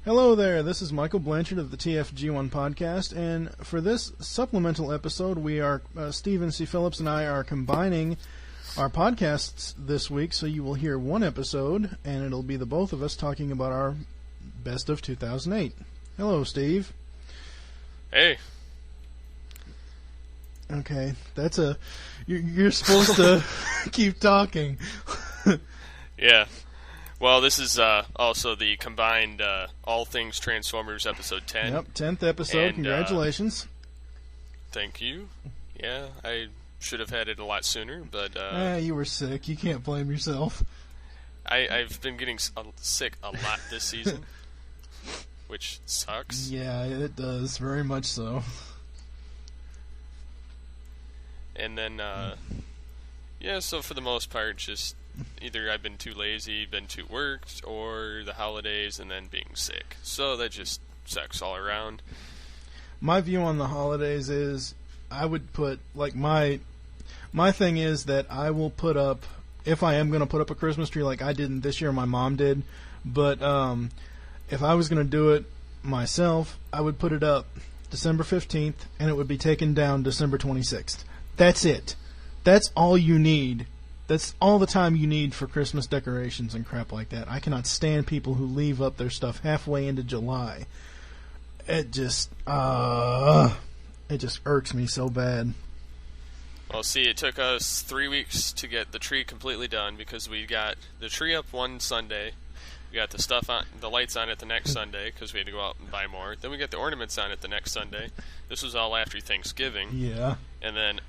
Hello there, this is Michael Blanchard of the TFG1 podcast, and for this supplemental episode, Stephen C. Phillips and I are combining our podcasts this week, so you will hear one episode, and it'll be the both of us talking about our best of 2008. Hello, Steve. Hey. Okay, you're supposed to keep talking. Yeah. Well, this is also the combined All Things Transformers episode 10. Yep, 10th episode. And, congratulations. Thank you. Yeah, I should have had it a lot sooner, but... you were sick. You can't blame yourself. I've been getting sick a lot this season, which sucks. Yeah, it does. Very much so. And then, so for the most part, just... either I've been too lazy, been too worked, or the holidays and then being sick. So that just sucks all around. My view on the holidays is I would put, like, my thing is that I will put up, if I am going to put up a Christmas tree like I didn't this year, my mom did, but if I was going to do it myself, I would put it up December 15th, and it would be taken down December 26th. That's it. That's all you need. That's all the time you need for Christmas decorations and crap like that. I cannot stand people who leave up their stuff halfway into July. It just irks me so bad. Well, see, it took us 3 weeks to get the tree completely done because we got the tree up one Sunday. We got the lights on it the next Sunday because we had to go out and buy more. Then we got the ornaments on it the next Sunday. This was all after Thanksgiving. Yeah. And then...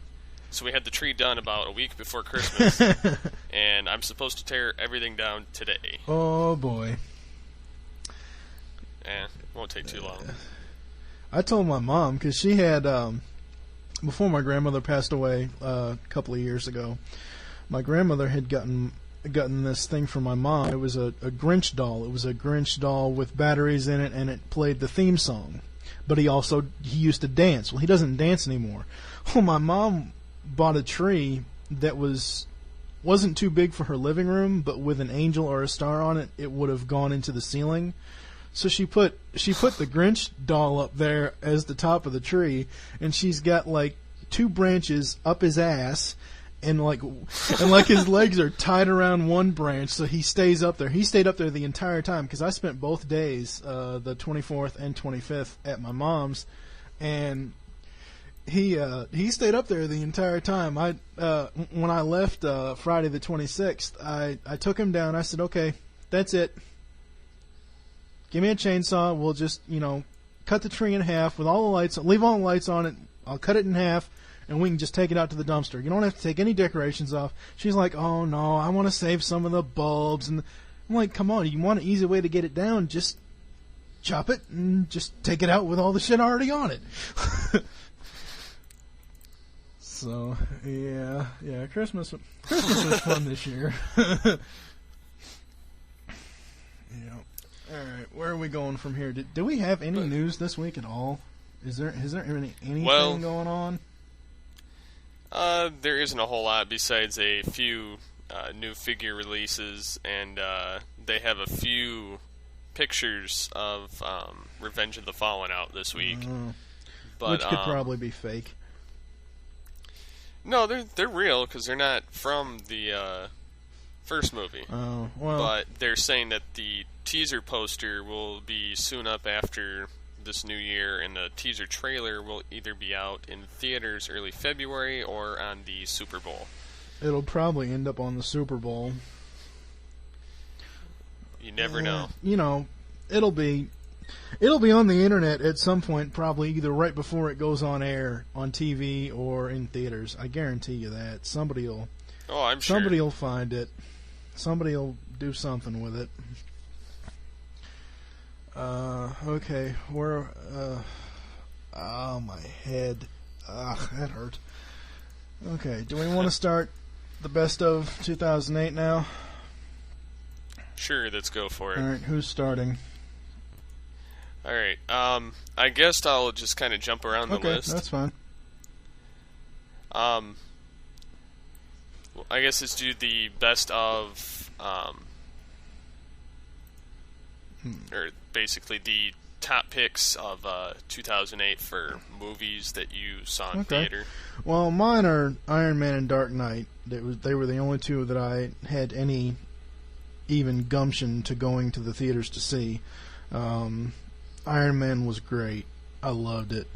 so we had the tree done about a week before Christmas, and I'm supposed to tear everything down today. Oh, boy. Won't take too long. I told my mom, because she had, before my grandmother passed away a couple of years ago, my grandmother had gotten this thing for my mom. It was a Grinch doll. It was a Grinch doll with batteries in it, and it played the theme song. But he used to dance. Well, he doesn't dance anymore. Well, my mom bought a tree that wasn't too big for her living room, but with an angel or a star on it, it would have gone into the ceiling. So she put the Grinch doll up there as the top of the tree, and she's got like 2 branches up his ass, and like his legs are tied around one branch, so he stays up there. He stayed up there the entire time because I spent both days, the 24th and 25th, at my mom's, and he stayed up there the entire time. When I left Friday the 26th, I took him down. I said, okay, that's it. Give me a chainsaw. We'll just, cut the tree in half with all the lights, leave all the lights on it. I'll cut it in half, and we can just take it out to the dumpster. You don't have to take any decorations off. She's like, oh, no, I want to save some of the bulbs. And I'm like, come on, you want an easy way to get it down, just chop it and just take it out with all the shit already on it. So, yeah, Christmas was fun this year. Yeah. Alright, where are we going from here? Do we have any news this week at all? Is there anything going on? There isn't a whole lot besides a few new figure releases, and they have a few pictures of Revenge of the Fallen out this week. But, which could probably be fake. No, they're real because they're not from the first movie. Oh, well. But they're saying that the teaser poster will be soon up after this new year, and the teaser trailer will either be out in theaters early February or on the Super Bowl. It'll probably end up on the Super Bowl. You never know. It'll be on the internet at some point, probably either right before it goes on air on TV or in theaters. I guarantee you that. Somebody will find it. Somebody will do something with it. Okay, my head. That hurt. Okay, do we want to start the best of 2008 now? Sure, let's go for it. Alright, who's starting? Alright, I guess I'll just kind of jump around the list. Okay, that's fine. I guess let's do the best of or basically the top picks of 2008 for movies that you saw in theater. Well, mine are Iron Man and Dark Knight. They were the only two that I had any even gumption to going to the theaters to see. Iron Man was great. I loved it.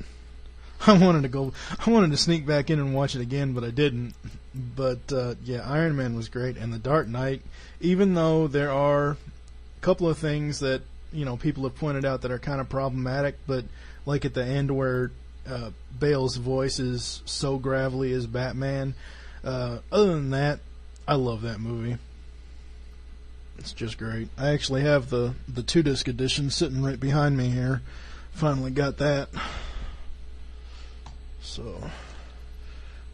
I wanted to sneak back in and watch it again, but I didn't. But yeah, Iron Man was great, and the Dark Knight, even though there are a couple of things that people have pointed out that are kind of problematic, but like at the end where Bale's voice is so gravelly as Batman. Other than that, I love that movie. It's just great. I actually have the 2-disc edition sitting right behind me here. Finally got that. So,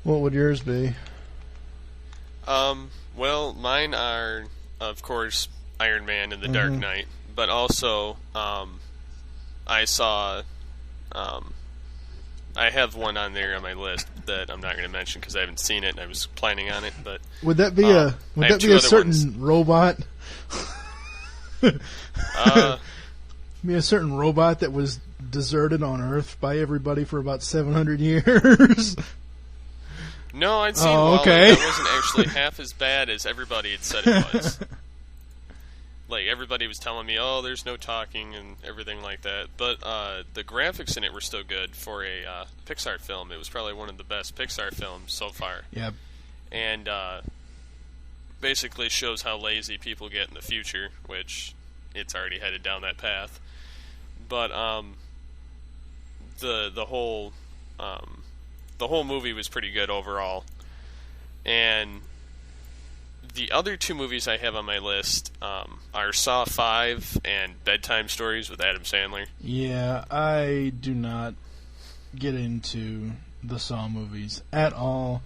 what would yours be? Well, mine are, of course, Iron Man and the Dark Knight, but also, I saw, I have one on there on my list that I'm not going to mention because I haven't seen it and I was planning on it, but... Would that be a certain robot? Be a certain robot that was deserted on Earth by everybody for about 700 years? No, I'd seen okay. That wasn't actually half as bad as everybody had said it was. Like, everybody was telling me, oh, there's no talking and everything like that. But the graphics in it were still good for a Pixar film. It was probably one of the best Pixar films so far. Yep. And basically shows how lazy people get in the future, which it's already headed down that path. But the whole movie was pretty good overall. And the other two movies I have on my list are Saw 5 and Bedtime Stories with Adam Sandler. Yeah, I do not get into the Saw movies at all.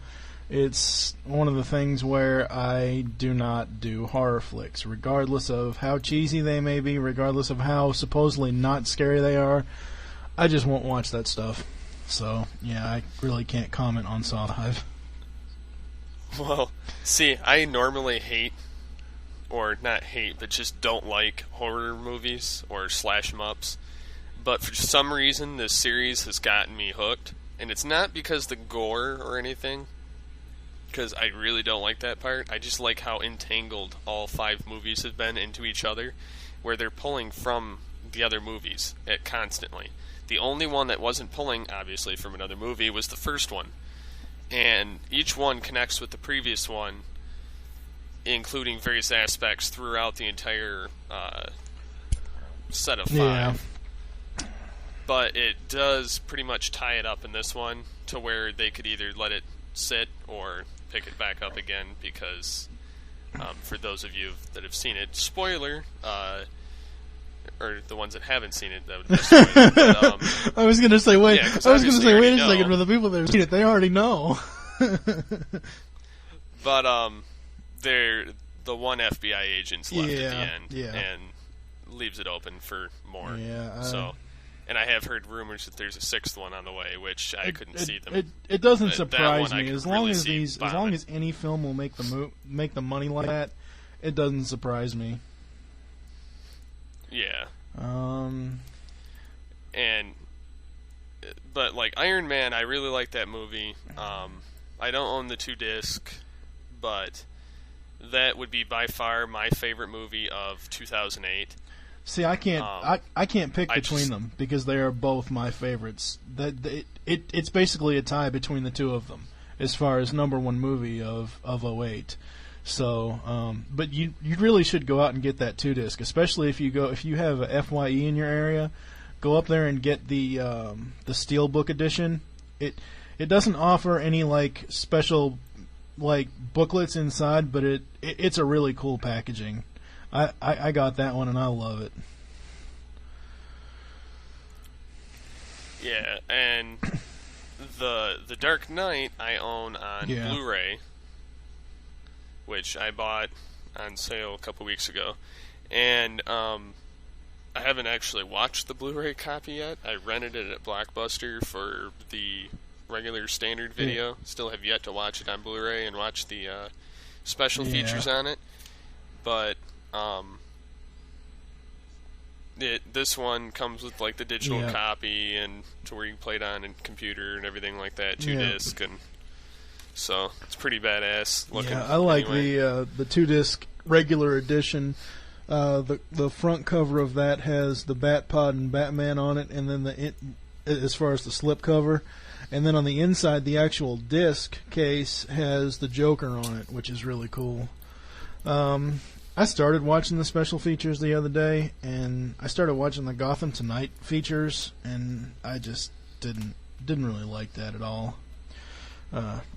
It's one of the things where I do not do horror flicks, regardless of how cheesy they may be, regardless of how supposedly not scary they are. I just won't watch that stuff. So, yeah, I really can't comment on Saw 5. Well, see, I normally hate, or not hate, but just don't like horror movies or slash 'em ups. But for some reason, this series has gotten me hooked. And it's not because the gore or anything, because I really don't like that part. I just like how entangled all 5 movies have been into each other, where they're pulling from the other movies constantly. The only one that wasn't pulling, obviously, from another movie was the first one. And each one connects with the previous one, including various aspects throughout the entire set of 5. Yeah. But it does pretty much tie it up in this one to where they could either let it sit or pick it back up again, because for those of you that have seen it, spoiler, or the ones that haven't seen it, that would be spoiler. But, I was going to say, wait. Yeah, I was going to say, wait a know. second. For the people that have seen it, they already know. But they're the one FBI agent's left at the end, and leaves it open for more. Yeah. So, and I have heard rumors that there's a 6th one on the way, which I couldn't see them. It doesn't surprise me as long really as long as any film will make the money like that. It doesn't surprise me. Yeah. But like Iron Man, I really like that movie. I don't own the 2-disc, but that would be by far my favorite movie of 2008. See, I can't I can't pick between them because they are both my favorites. It's basically a tie between the two of them as far as number one movie of 08. So, but you really should go out and get that 2-disc, especially if you have a FYE in your area. Go up there and get the Steelbook edition. It doesn't offer any like special like booklets inside, but it's a really cool packaging. I got that one and I love it. Yeah, and the Dark Knight I own on Blu-ray, which I bought on sale a couple weeks ago, and I haven't actually watched the Blu-ray copy yet. I rented it at Blockbuster for the regular standard video. Still have yet to watch it on Blu-ray and watch the special features on it. But This one comes with like the digital Yeah. copy and to where you can play it on a computer and everything like that, 2-disc, and so it's pretty badass looking. Yeah, I like anyway. the 2-disc regular edition. The front cover of that has the Batpod and Batman on it, and then as far as the slip cover, and then on the inside, the actual disc case has the Joker on it, which is really cool. I started watching the special features the other day, and I started watching the Gotham Tonight features, and I just didn't really like that at all.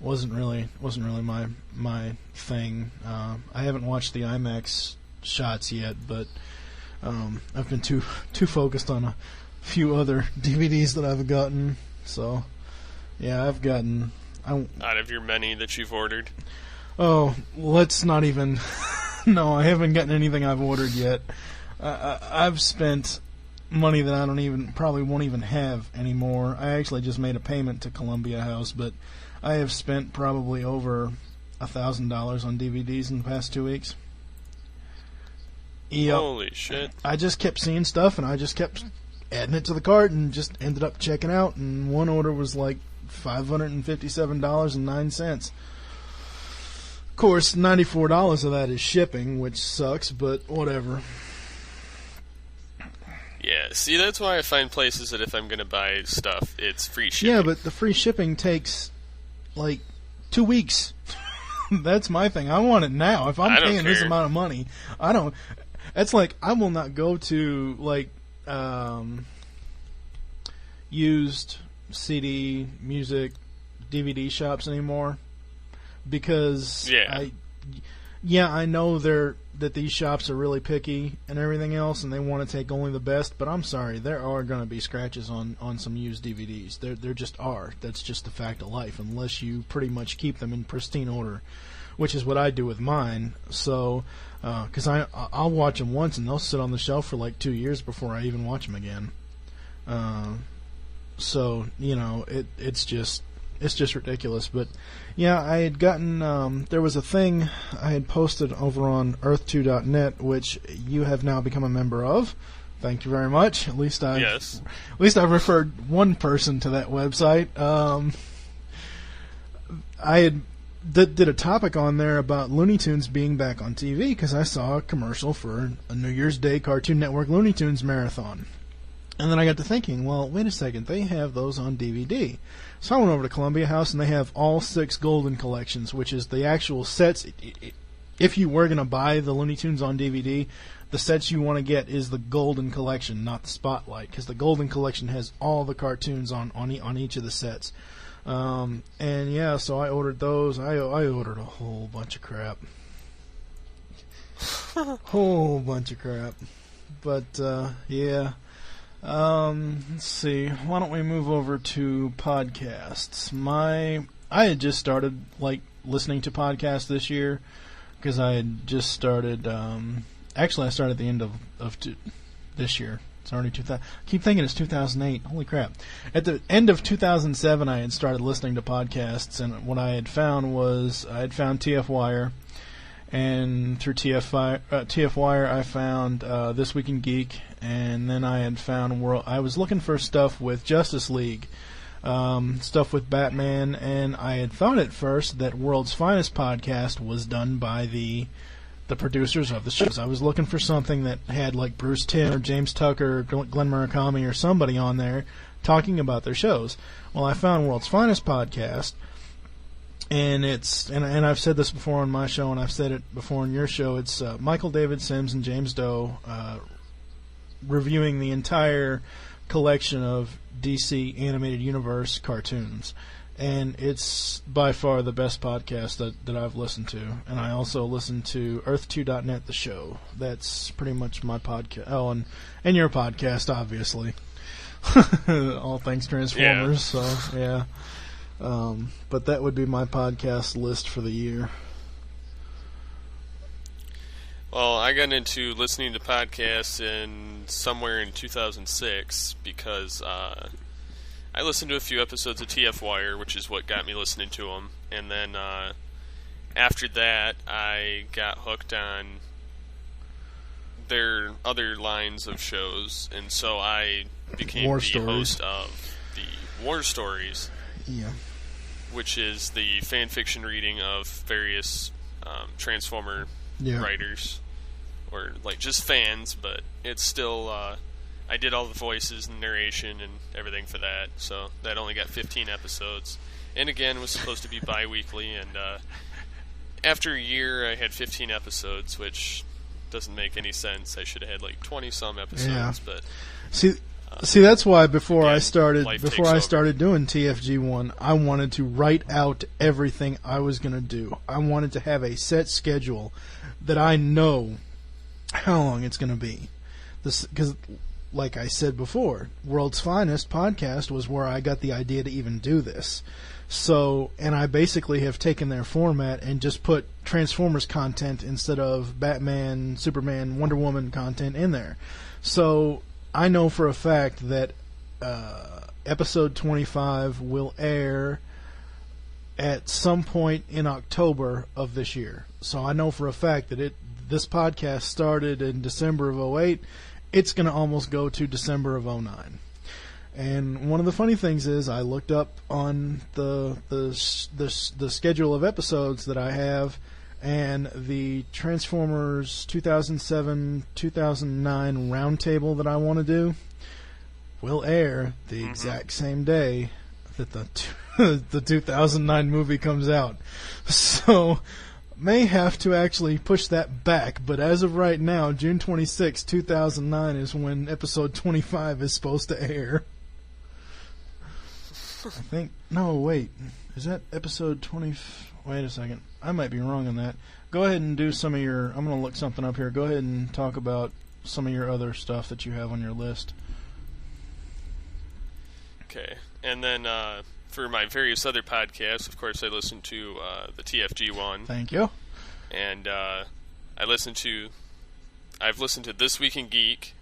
Wasn't really my thing. I haven't watched the IMAX shots yet, but I've been too focused on a few other DVDs that I've gotten. So yeah, I've gotten out of your many that you've ordered. Oh, let's not even. No, I haven't gotten anything I've ordered yet. I've spent money that I probably won't even have anymore. I actually just made a payment to Columbia House, but I have spent probably over $1,000 on DVDs in the past 2 weeks. Yep. Holy shit. I just kept seeing stuff, and I just kept adding it to the cart, and just ended up checking out, and one order was like $557.09. Of course, $94 of that is shipping, which sucks, but whatever. Yeah, see, that's why I find places that if I'm going to buy stuff, it's free shipping. Yeah, but the free shipping takes, like, 2 weeks. That's my thing. I want it now. If I'm paying this amount of money, I don't... It's like, I will not go to, like, used CD, music, DVD shops anymore. Because I know that these shops are really picky and everything else, and they want to take only the best. But I'm sorry, there are going to be scratches on some used DVDs. There just are. That's just the fact of life, unless you pretty much keep them in pristine order, which is what I do with mine. So, because I'll watch them once and they'll sit on the shelf for like 2 years before I even watch them again. So it's just ridiculous. But yeah, I had gotten there was a thing I had posted over on earth2.net, which you have now become a member of. Thank you very much. At least I've referred one person to that website. I had did a topic on there about Looney Tunes being back on TV because I saw a commercial for a New Year's Day Cartoon Network Looney Tunes marathon. And then I got to thinking, well, wait a second, they have those on DVD. So I went over to Columbia House, and they have all 6 Golden Collections, which is the actual sets. If you were going to buy the Looney Tunes on DVD, the sets you want to get is the Golden Collection, not the Spotlight, because the Golden Collection has all the cartoons on each of the sets. And yeah, so I ordered those. I ordered a whole bunch of crap. Whole bunch of crap. But, yeah. Let's see. Why don't we move over to podcasts? I had just started listening to podcasts this year because I had just started. Actually, I started at the end of this year. It's already 2000. I keep thinking it's 2008. Holy crap! At the end of 2007, I had started listening to podcasts, and what I had found was I had found TF Wire. And through TF Wire, I found This Week in Geek, and then I had found I was looking for stuff with Justice League, stuff with Batman, and I had thought at first that World's Finest podcast was done by the producers of the shows. I was looking for something that had like Bruce Timm or James Tucker, or Glenn Murakami, or somebody on there talking about their shows. Well, I found World's Finest podcast. And and I've said this before on my show, and I've said it before on your show. It's Michael David Sims and James Doe reviewing the entire collection of DC Animated Universe cartoons, and it's by far the best podcast that I've listened to. And I also listen to Earth2.net, the show. That's pretty much my podcast. Oh, and your podcast, obviously. All Things Transformers. Yeah. So yeah. But that would be my podcast list for the year. Well, I got into listening to podcasts somewhere in 2006 because I listened to a few episodes of TF Wire, which is what got me listening to them. And then after that, I got hooked on their other lines of shows, and so I became War the Stories. host of the War Stories, Yeah. which is the fan fiction reading of various Transformer writers, or like just fans, but it's still I did all the voices and narration and everything for that, so that only got 15 episodes, and again was supposed to be bi-weekly, and after a year I had 15 episodes, which doesn't make any sense. I should have had like 20 some episodes, but See, that's why before I life started takes over. doing TFG1, I wanted to write out everything I was going to do. I wanted to have a set schedule that I know how long it's going to be. Because, like I said before, World's Finest podcast was where I got the idea to even do this. So, and I basically have taken their format and just put Transformers content instead of Batman, Superman, Wonder Woman content in there. So I know for a fact that episode 25 will air at some point in October of this year. So I know for a fact that this podcast started in December of 2008. It's going to almost go to December of 2009. And one of the funny things is I looked up on the schedule of episodes that I have, and the Transformers 2007-2009 roundtable that I want to do will air the exact same day that the 2009 movie comes out. So may have to actually push that back, but as of right now, June 26, 2009 is when episode 25 is supposed to air. I think... No, wait. Is that episode 20... Wait a second. I might be wrong on that. Go ahead and do some of your... I'm going to look something up here. Go ahead and talk about some of your other stuff that you have on your list. Okay. And then for my various other podcasts, of course, I listen to the TFG one. Thank you. And I've listened to This Week in Geek.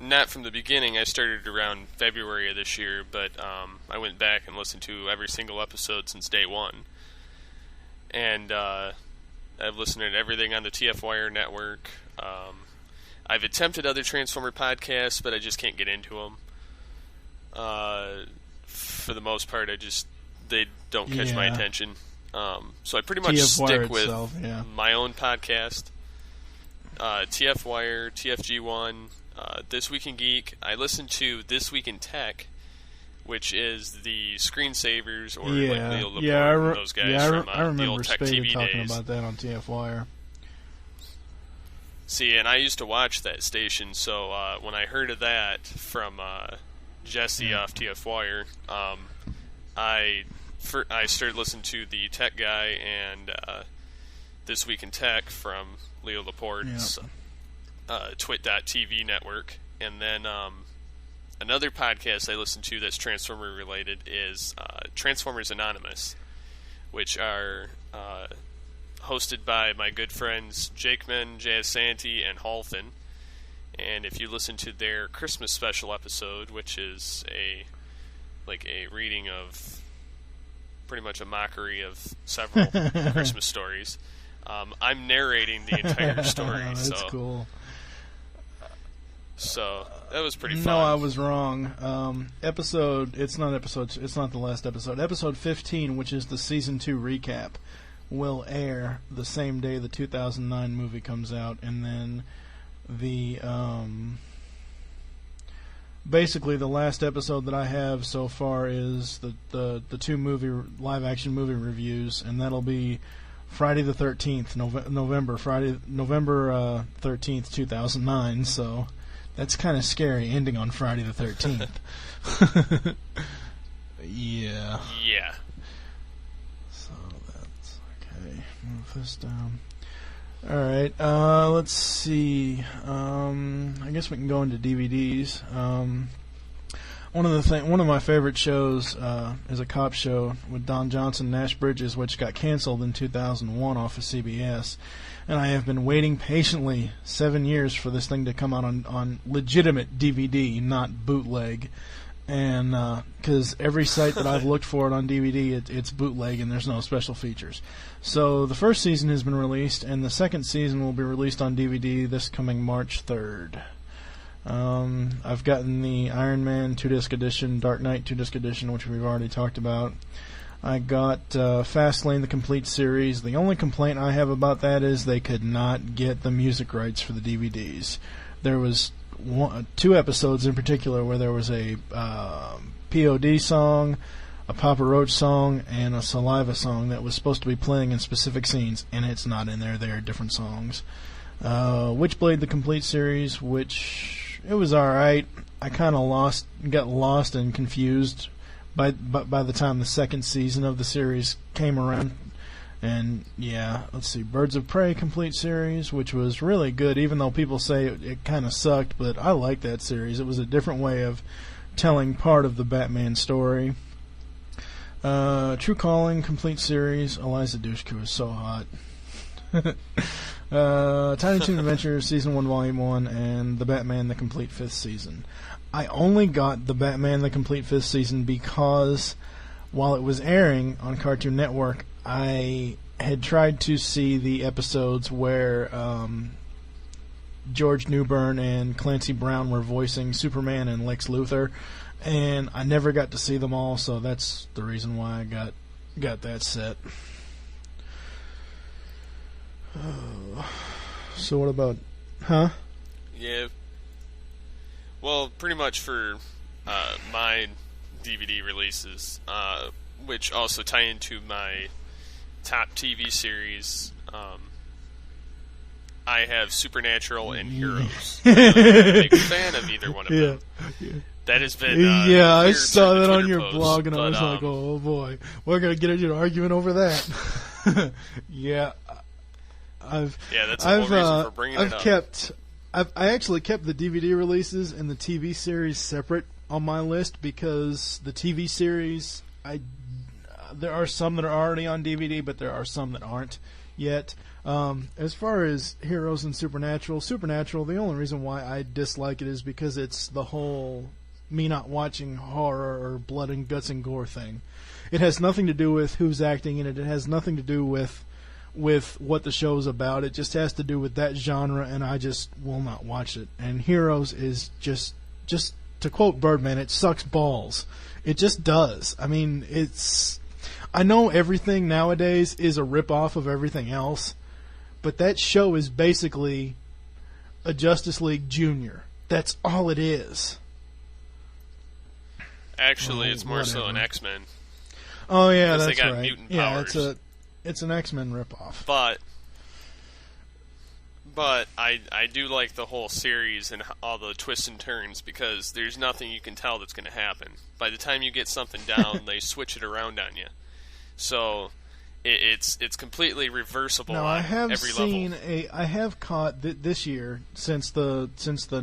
Not from the beginning. I started around February of this year, but I went back and listened to every single episode since day one. And I've listened to everything on the TF Wire network. I've attempted other Transformer podcasts, but I just can't get into them. For the most part, they don't catch my attention. So I pretty much TF stick Wire with itself, my own podcast. TF Wire, TFG1, This Week in Geek. I listen to This Week in Tech, which is the screensavers, or like Neil Laporte and those guys from I remember the old Tech Spade TV talking days. about that on TF Wire. See, and I used to watch that station, so when I heard of that from Jesse off TF Wire, I started listening to the Tech Guy and This Week in Tech from Leo Laporte's Twit.tv network. And then another podcast I listen to that's Transformer related is Transformers Anonymous, which are hosted by my good friends Jakeman, Jazz Santee, and Halthin. And if you listen to their Christmas special episode, which is a reading of pretty much a mockery of several Christmas stories, I'm narrating the entire story. That's cool. So that was pretty fun. No, I was wrong. It's not the last episode. Episode 15, which is the season 2 recap, will air the same day the 2009 movie comes out, and then the basically the last episode that I have so far is the two live action movie reviews, and that'll be Friday the 13th, November 13th, 2009. So that's kind of scary, ending on Friday the 13th. Yeah. Yeah. So that's okay. Move this down. All right. Let's see. I guess we can go into DVDs. One of my favorite shows is a cop show with Don Johnson, Nash Bridges, which got canceled in 2001 off of CBS. And I have been waiting patiently 7 years for this thing to come out on legitimate DVD, not bootleg. and because every site that I've looked for it on DVD, it's bootleg and there's no special features. So the first season has been released, and the second season will be released on DVD this coming March 3rd. I've gotten the Iron Man 2-disc edition, Dark Knight 2-disc edition, which we've already talked about. I got Fastlane, the complete series. The only complaint I have about that is they could not get the music rights for the DVDs. There was two episodes in particular where there was a POD song, a Papa Roach song, and a Saliva song that was supposed to be playing in specific scenes, and it's not in there. They are different songs. Witchblade, the complete series, which it was alright. I kind of got lost and confused by the time the second season of the series came around. And yeah, let's see, Birds of Prey complete series, which was really good, even though people say it kind of sucked, but I like that series. It was a different way of telling part of the Batman story. True Calling complete series. Eliza Dushku is so hot. Tiny Toon Adventures Season 1 Volume 1 and The Batman the Complete 5th Season. I only got The Batman the Complete 5th Season because while it was airing on Cartoon Network, I had tried to see the episodes where George Newbern and Clancy Brown were voicing Superman and Lex Luthor, and I never got to see them all, so that's the reason why I got that set. So what about... Huh? Yeah. Well, pretty much for my DVD releases, which also tie into my top TV series, I have Supernatural and Heroes. I'm a big fan of either one of them. Yeah. That has been... I saw that on your blog, and I was like, oh boy, we're going to get into an argument over that. Yeah. That's the whole reason for bringing it up. I actually kept the DVD releases and the TV series separate on my list because the TV series, there are some that are already on DVD, but there are some that aren't yet. As far as Heroes and Supernatural, the only reason why I dislike it is because it's the whole me not watching horror or blood and guts and gore thing. It has nothing to do with who's acting in it. It has nothing to do with what the show's about. It just has to do with that genre, and I just will not watch it. And Heroes is just to quote Birdman, it sucks balls. It just does. I mean, I know everything nowadays is a rip-off of everything else, but that show is basically a Justice League Junior. That's all it is. Actually, it's more so an X-Men. Oh, yeah, that's they got right. Mutant Yeah, powers. It's an X-Men ripoff. But I do like the whole series and all the twists and turns because there's nothing you can tell that's going to happen. By the time you get something down, they switch it around on you. So it's completely reversible now, on every level. I have caught this year since the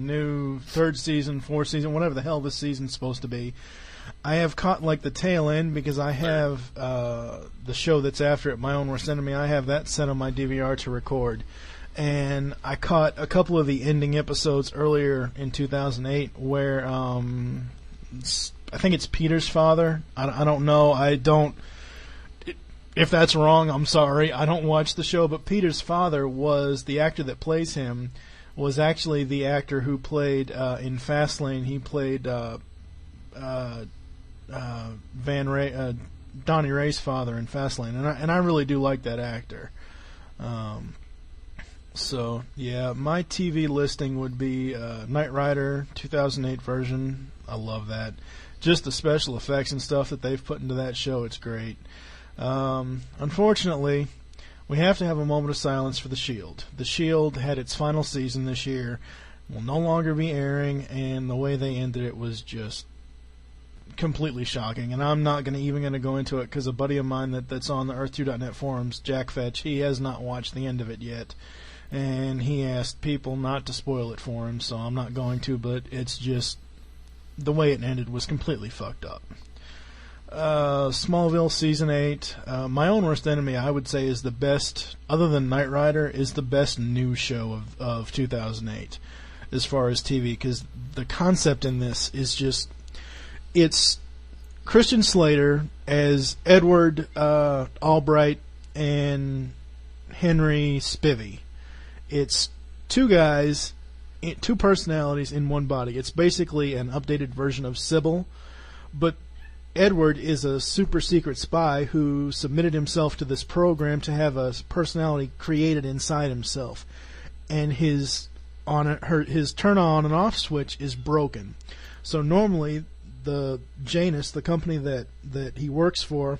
new third season, fourth season, whatever the hell this season's supposed to be. I have caught like the tail end because I have the show that's after it, My Own Worst Enemy. I have that set on my DVR to record, and I caught a couple of the ending episodes earlier in 2008 where I think it's Peter's father. I don't know. If that's wrong, I'm sorry. I don't watch the show, but Peter's father was the actor that plays him. Was actually the actor who played in Fastlane. He played. Donnie Ray's father in Fastlane, and I really do like that actor. So yeah, my TV listing would be Knight Rider 2008 version. I love that. Just the special effects and stuff that they've put into that show, it's great. Unfortunately, we have to have a moment of silence for The Shield. The Shield had its final season this year, will no longer be airing, and the way they ended it was just completely shocking. And I'm not even going to go into it because a buddy of mine that's on the Earth2.net forums, Jack Fetch, he has not watched the end of it yet, and he asked people not to spoil it for him, so I'm not going to, but it's just the way it ended was completely fucked up. Smallville Season 8, My Own Worst Enemy, I would say, is the best, other than Knight Rider, is the best new show of 2008 as far as TV, because the concept in this is just, it's Christian Slater as Edward Albright and Henry Spivey. It's two guys, two personalities in one body. It's basically an updated version of Sybil, but Edward is a super secret spy who submitted himself to this program to have a personality created inside himself, and his turn on and off switch is broken. So normally the Janus, the company that he works for,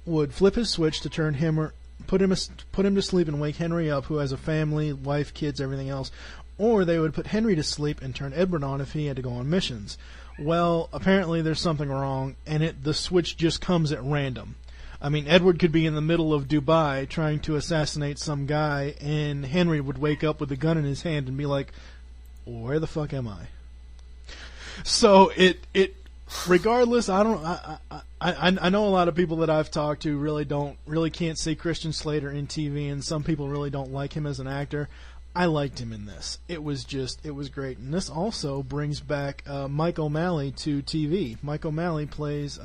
would flip his switch to turn him or put him to sleep and wake Henry up, who has a family, wife, kids, everything else, or they would put Henry to sleep and turn Edward on if he had to go on missions. Well, apparently there's something wrong, and the switch just comes at random. I mean, Edward could be in the middle of Dubai trying to assassinate some guy, and Henry would wake up with a gun in his hand and be like, "Where the fuck am I?" So regardless, I know a lot of people that I've talked to really can't see Christian Slater in TV, and some people really don't like him as an actor. I liked him in this. It was great. And this also brings back Mike O'Malley to TV. Mike O'Malley plays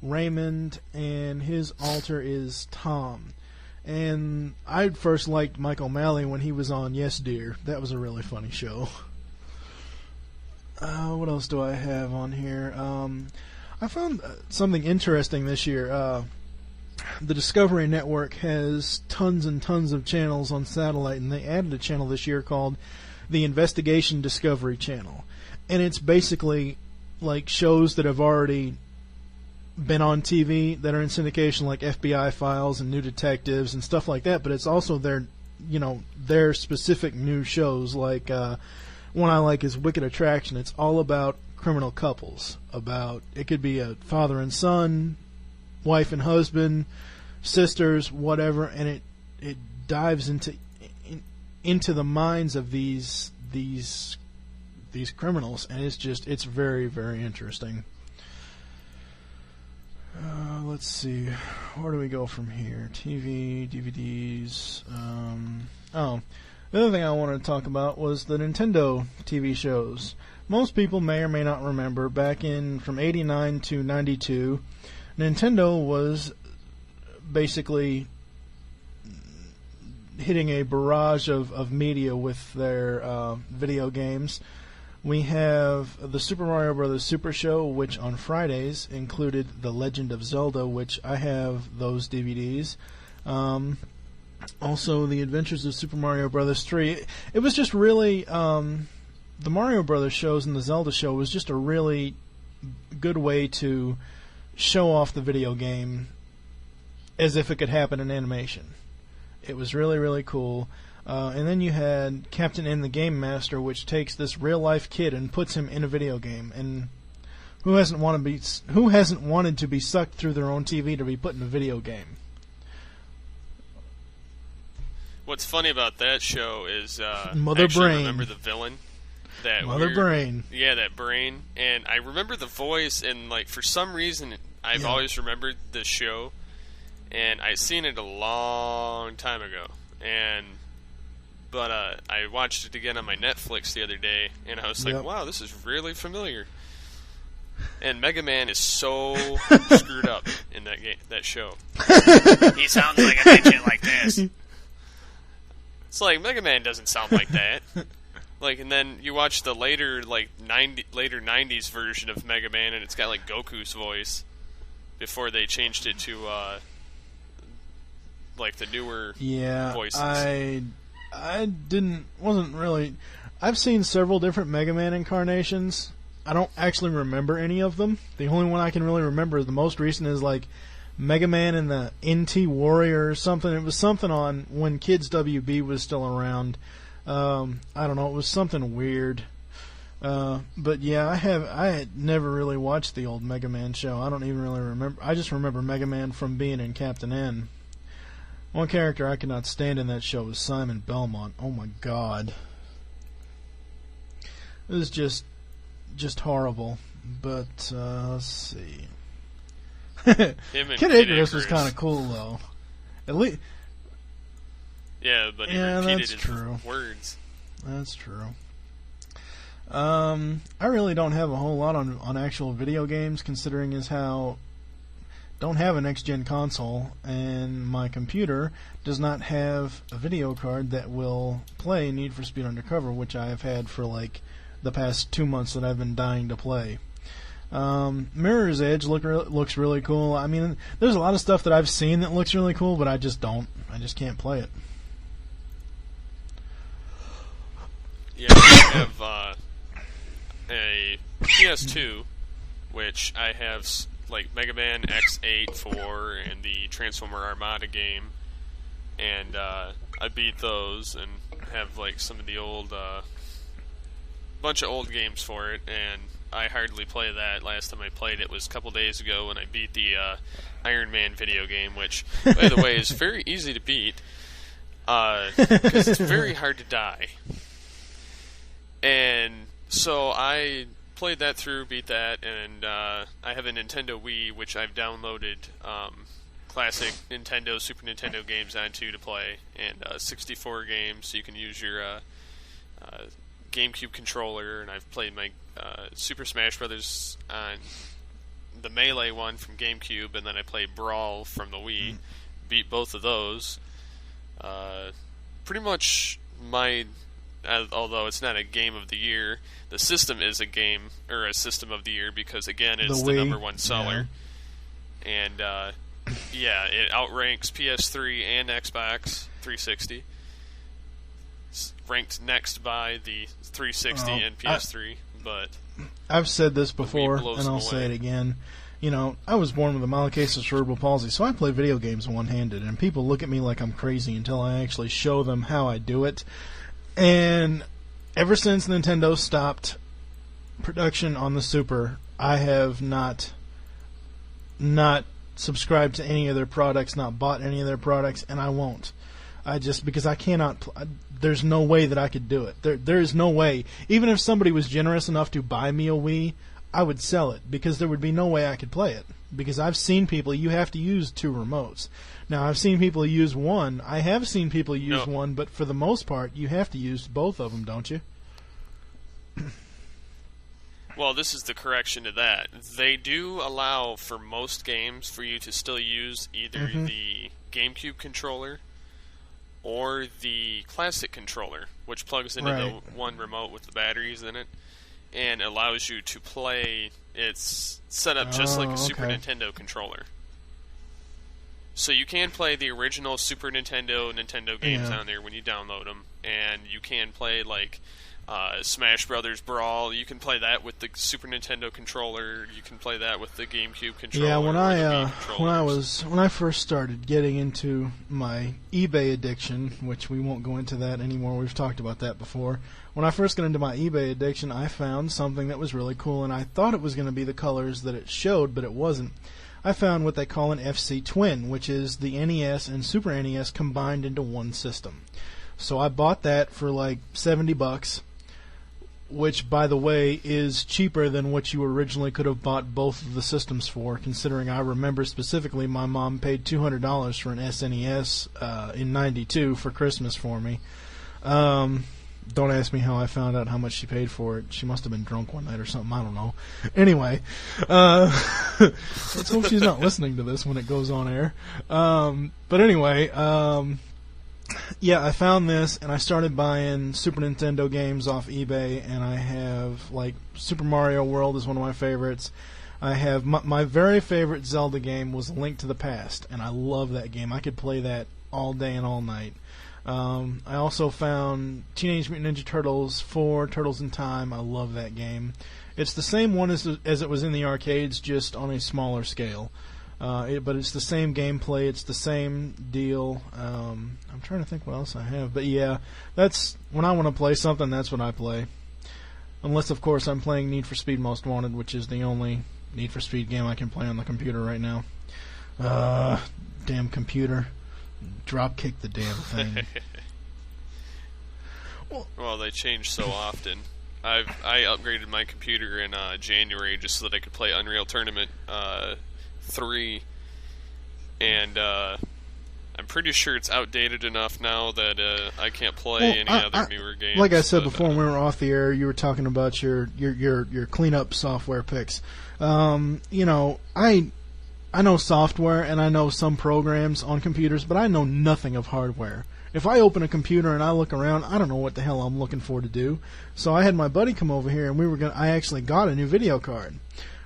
Raymond, and his alter is Tom. And I first liked Mike O'Malley when he was on Yes Dear. That was a really funny show. What else do I have on here? I found something interesting this year. The Discovery Network has tons and tons of channels on satellite, and they added a channel this year called the Investigation Discovery Channel. And it's basically like shows that have already been on TV that are in syndication, like FBI Files and New Detectives and stuff like that, but it's also their specific new shows. Like one I like is Wicked Attraction. It's all about criminal couples. It could be a father and son, wife and husband, sisters, whatever, and it dives into the minds of these criminals, and it's very, very interesting. Let's see, where do we go from here? TV, DVDs. The other thing I wanted to talk about was the Nintendo TV shows. Most people may or may not remember, back from 89 to 92, Nintendo was basically hitting a barrage of media with their video games. We have the Super Mario Bros. Super Show, which on Fridays included The Legend of Zelda, which I have those DVDs. Also, The Adventures of Super Mario Bros. 3. It was just really... the Mario Bros. Shows and the Zelda show was just a really good way to show off the video game as if it could happen in animation. It was really, really cool. And then you had Captain N the Game Master, which takes this real-life kid and puts him in a video game. And who hasn't wanted to be sucked through their own TV to be put in a video game? What's funny about that show is Mother I actually Brain. remember the villain. That Mother Brain. Yeah, that Brain. And I remember the voice, and like for some reason I've always remembered this show, and I'd seen it a long time ago. But I watched it again on my Netflix the other day, and I was like, wow, this is really familiar. And Mega Man is so screwed up in that show. He sounds like a bitch like this. It's like, Mega Man doesn't sound like that. Like, and then you watch the later 90s version of Mega Man, and it's got like Goku's voice before they changed it to like the newer voices. Wasn't really. I've seen several different Mega Man incarnations. I don't actually remember any of them. The only one I can really remember, the most recent, is like Mega Man and the NT Warrior or something. It was something on when Kids WB was still around. I don't know. It was something weird. But yeah, I had never really watched the old Mega Man show. I don't even really remember. I just remember Mega Man from being in Captain N. One character I could not stand in that show was Simon Belmont. Oh my God. It was just horrible. But, let's see. Kid Icarus was kind of cool, though. At least... Yeah, but he repeated his words. That's true. I really don't have a whole lot on actual video games, considering as how don't have a next-gen console, and my computer does not have a video card that will play Need for Speed Undercover, which I have had for like the past 2 months that I've been dying to play. Mirror's Edge looks really cool. I mean, there's a lot of stuff that I've seen that looks really cool, but I just can't play it. Yeah, I have a PS2, which I have like Mega Man X8 for and the Transformer Armada game, and I beat those and have like some of the old bunch of old games for it, and I hardly play that. Last time I played it was a couple days ago when I beat the Iron Man video game, which, by the way, is very easy to beat because it's very hard to die. And so I played that through, beat that, and I have a Nintendo Wii, which I've downloaded classic Nintendo, Super Nintendo games onto to play, and 64 games, so you can use your GameCube controller, and I've played my Super Smash Brothers on the Melee one from GameCube, and then I played Brawl from the Wii, beat both of those. Pretty much although it's not a game of the year, the system is a game, or a system of the year, because again, it's the number one seller. Yeah. And yeah, it outranks PS3 and Xbox 360. It's ranked next by the 360 and PS3, but I've said this before, and I'll say it again. You know, I was born with a mild case of cerebral palsy, so I play video games one-handed, and people look at me like I'm crazy until I actually show them how I do it. And ever since Nintendo stopped production on the Super, I have not subscribed to any of their products, not bought any of their products, and I won't. Because I cannot. There's no way that I could do it. There is no way. Even if somebody was generous enough to buy me a Wii, I would sell it, because there would be no way I could play it. Because I've seen people, you have to use 2 remotes. Now, I've seen people use one. I have seen people use one, but for the most part, you have to use both of them, don't you? Well, this is the correction to that. They do allow, for most games, for you to still use either the GameCube controller or the classic controller, which plugs into the one remote with the batteries in it, and allows you to play. It's set up just like a Super Nintendo controller. So you can play the original Super Nintendo games on there when you download them, and you can play like Smash Brothers Brawl. You can play that with the Super Nintendo controller. You can play that with the GameCube controller. Yeah, when I first started getting into my eBay addiction, which we won't go into that anymore. We've talked about that before. When I first got into my eBay addiction, I found something that was really cool, and I thought it was going to be the colors that it showed, but it wasn't. I found what they call an FC Twin, which is the NES and Super NES combined into one system. So I bought that for like $70, which, by the way, is cheaper than what you originally could have bought both of the systems for, considering I remember specifically my mom paid $200 for an SNES in '92 for Christmas for me. Don't ask me how I found out how much she paid for it. She must have been drunk one night or something. I don't know. Anyway, let's hope she's not listening to this when it goes on air. But anyway, yeah, I found this, and I started buying Super Nintendo games off eBay, and I have, like, Super Mario World is one of my favorites. I have my very favorite Zelda game was Link to the Past, and I love that game. I could play that all day and all night. I also found Teenage Mutant Ninja Turtles 4, Turtles in Time. I love that game. It's the same one as it was in the arcades, just on a smaller scale. But it's the same gameplay. It's the same deal. I'm trying to think what else I have. But yeah, that's when I want to play something, that's what I play. Unless, of course, I'm playing Need for Speed Most Wanted, which is the only Need for Speed game I can play on the computer right now. Damn computer. Drop kick the damn thing. Well, they change so often. I upgraded my computer in January just so that I could play Unreal Tournament 3, and I'm pretty sure it's outdated enough now that I can't play any other newer games. Like I said before, when we were off the air, you were talking about your cleanup software picks. You know, I know software and I know some programs on computers, but I know nothing of hardware. If I open a computer and I look around, I don't know what the hell I'm looking for to do. So I had my buddy come over here, and I actually got a new video card.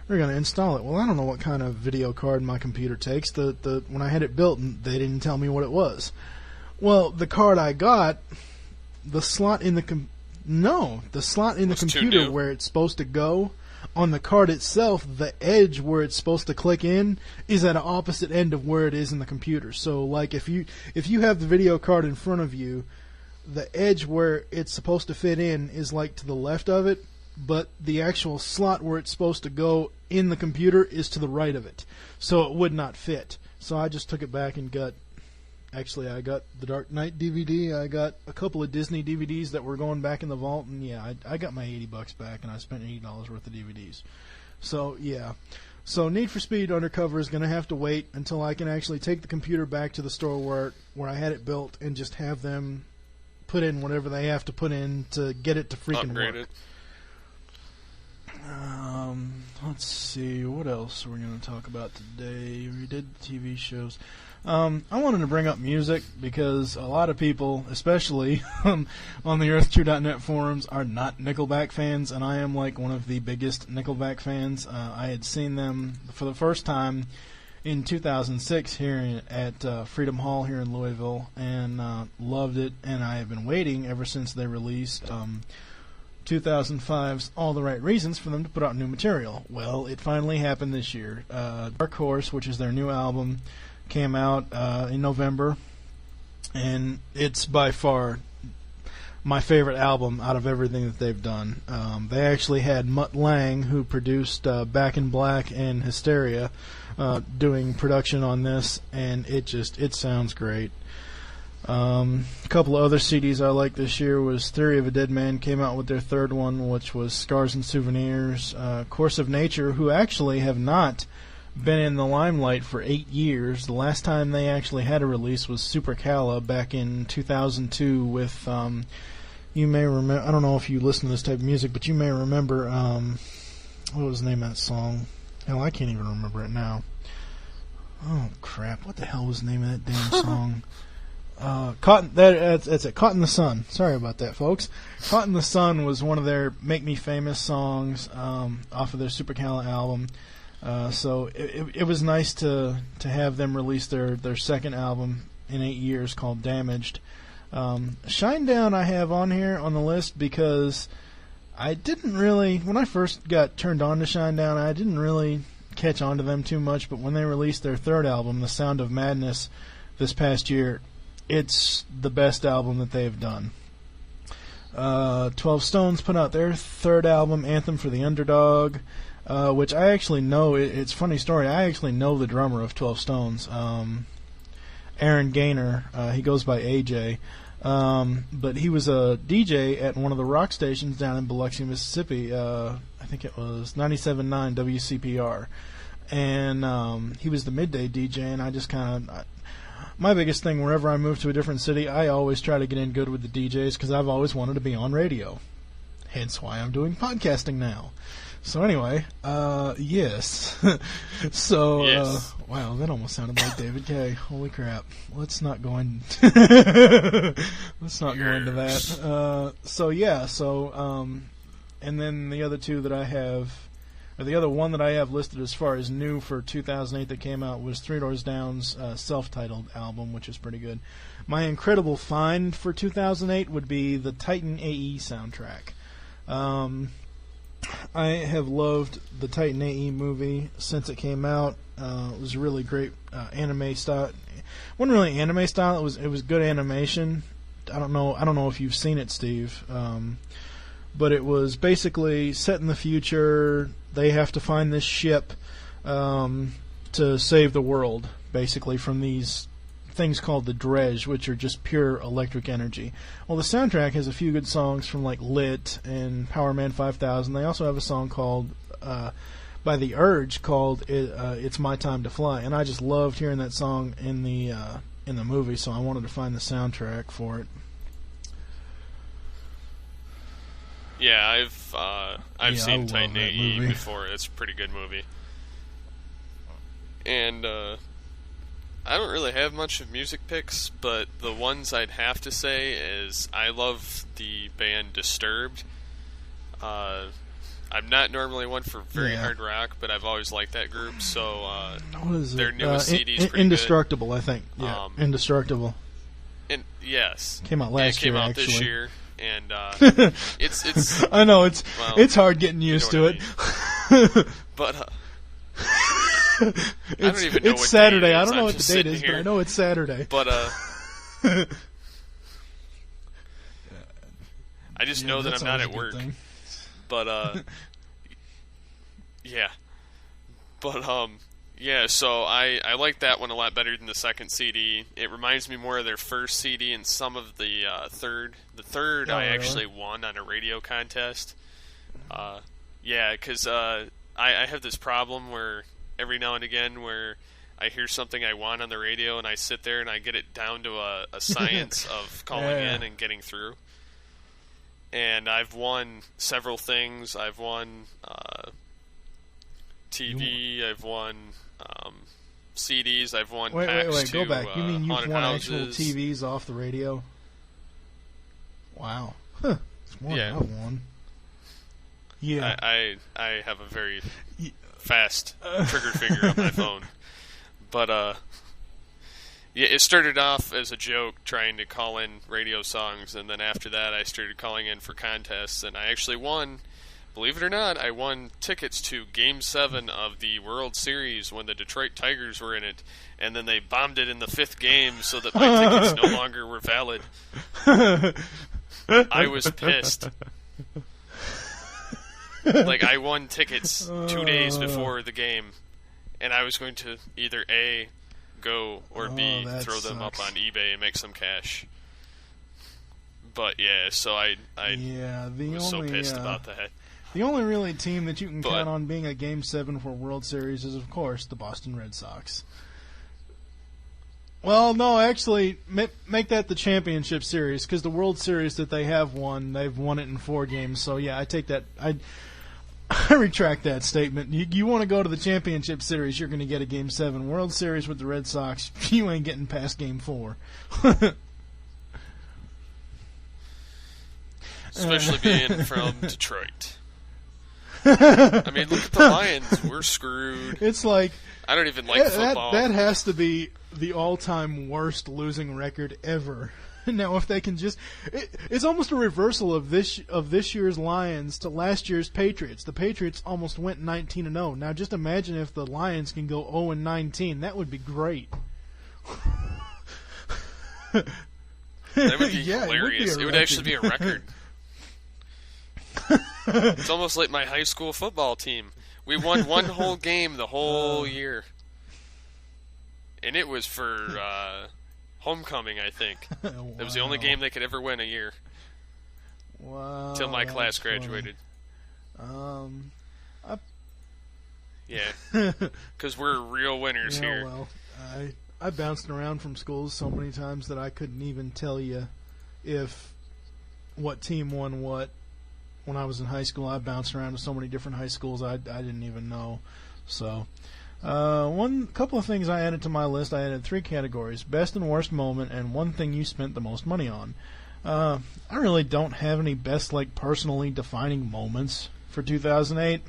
We're going to install it. Well, I don't know what kind of video card my computer takes. When I had it built, they didn't tell me what it was. Well, the card I got, the slot in the computer where it's supposed to go, on the card itself, the edge where it's supposed to click in is at an opposite end of where it is in the computer. So, like, if you have the video card in front of you, the edge where it's supposed to fit in is like to the left of it, but the actual slot where it's supposed to go in the computer is to the right of it. So it would not fit. So I just took it back and I got the Dark Knight DVD. I got a couple of Disney DVDs that were going back in the vault, and yeah, I got my $80 back, and I spent $80 worth of DVDs. So yeah, so Need for Speed Undercover is going to have to wait until I can actually take the computer back to the store where I had it built and just have them put in whatever they have to put in to get it to freaking upgrade work. It. Let's see, what else are we going to talk about today? We did TV shows. I wanted to bring up music because a lot of people, especially on the Earth2.net forums, are not Nickelback fans, and I am like one of the biggest Nickelback fans. I had seen them for the first time in 2006 here at Freedom Hall here in Louisville, and loved it, and I have been waiting ever since they released 2005's All the Right Reasons for them to put out new material. Well, it finally happened this year. Dark Horse, which is their new album, came out in November, and it's by far my favorite album out of everything that they've done. They actually had Mutt Lange, who produced Back in Black and Hysteria, doing production on this, and it sounds great. A couple of other CDs I liked this year was Theory of a Dead Man came out with their third one, which was Scars and Souvenirs. Course of Nature, who actually have not been in the limelight for 8 years. The last time they actually had a release was Super Cala back in 2002 with, you may remember, I don't know if you listen to this type of music, but you may remember, what was the name of that song? Hell, I can't even remember it now. Oh, crap. What the hell was the name of that damn song? That's it. Caught in the Sun. Sorry about that, folks. Caught in the Sun was one of their Make Me Famous songs off of their Super Cala album. So it was nice to have them release their second album in 8 years called Damaged. Shinedown I have on here on the list because I didn't really, when I first got turned on to Shinedown, I didn't really catch on to them too much, but when they released their third album, The Sound of Madness, this past year, it's the best album that they've done. 12 Stones put out their third album, Anthem for the Underdog, which I actually know. It's a funny story. I actually know the drummer of 12 Stones, Aaron Gaynor. He goes by AJ. But he was a DJ at one of the rock stations down in Biloxi, Mississippi. I think it was 97.9 WCPR. And he was the midday DJ, and I just kind of... My biggest thing, wherever I move to a different city, I always try to get in good with the DJs because I've always wanted to be on radio. Hence why I'm doing podcasting now. So anyway, yes. So, yes. Wow, that almost sounded like David Kaye. Holy crap. Let's not go into that. So yeah, and then the other two that I have, or the other one that I have listed as far as new for 2008 that came out was Three Doors Down's self-titled album, which is pretty good. My incredible find for 2008 would be the Titan AE soundtrack. I have loved the Titan AE movie since it came out. It was really great anime style. It wasn't really anime style. It was good animation. I don't know if you've seen it, Steve. But it was basically set in the future. They have to find this ship to save the world, basically, from these things called the Dredge, which are just pure electric energy. Well, the soundtrack has a few good songs from like Lit and Power Man 5000. They also have a song called by The Urge called "It's My Time to Fly," and I just loved hearing that song in the in the movie, so I wanted to find the soundtrack for it. Yeah, I've seen I love Titan that AE movie. before. It's a pretty good movie. And I don't really have much of music picks, but the ones I'd have to say is I love the band Disturbed. I'm not normally one for very hard rock, but I've always liked that group. So what is their it? newest CD is pretty Indestructible, I think. Yeah, Indestructible. And yes, Came out last year. It came year, out actually. this year, and it's. I know it's hard getting you know used what to I it. mean. But I don't even know it's what Saturday. day it is. I don't know I'm what just the date sitting is, here. but I know it's Saturday. But I just know that that's I'm not always at a good work. thing. But yeah. But yeah, so I like that one a lot better than the second CD. It reminds me more of their first CD and some of the third. The third I really? actually won on a radio contest. Yeah, because I have this problem where every now and again where I hear something I want on the radio and I sit there and I get it down to a science of calling in and getting through. And I've won several things. I've won TV. I've won CDs. I've won packs wait, to go back. You mean you've haunted won houses. actual TVs off the radio? Wow. Huh. It's more than I've won. Yeah. I have a very fast trigger finger on my phone. But yeah, it started off as a joke trying to call in radio songs, and then after that I started calling in for contests, and I actually won, believe it or not, I won tickets to Game 7 of the World Series when the Detroit Tigers were in it, and then they bombed it in the 5th game so that my tickets no longer were valid. I was pissed. Like, I won tickets 2 days before the game, and I was going to either A, go, or B, throw them up on eBay and make some cash. But yeah, so I was so pissed about that. The only really team that you can count on being a Game 7 for World Series is, of course, the Boston Red Sox. Well, no, actually, make that the championship series, because the World Series that they have won, they've won it in 4 games. So yeah, I take that. I retract that statement. You want to go to the championship series, you're going to get a Game 7. World Series with the Red Sox, you ain't getting past Game 4. Especially being from Detroit. I mean, look at the Lions. We're screwed. It's like I don't even like football. That has to be the all-time worst losing record ever. Now, if they can just, it's almost a reversal of this year's Lions to last year's Patriots. The Patriots almost went 19-0. Now, just imagine if the Lions can go 0-19. That would be great. That would be hilarious. It would actually be a record. It's almost like my high school football team. We won one whole game the whole year. And it was for homecoming, I think. Wow. It was the only game they could ever win a year. Wow. Till my class graduated. Yeah. Because we're real winners here. Well, I bounced around from schools so many times that I couldn't even tell you what team won what. When I was in high school, I bounced around to so many different high schools I didn't even know. So, couple of things I added to my list. I added 3 categories: best and worst moment, and one thing you spent the most money on. I really don't have any best, personally defining moments for 2008.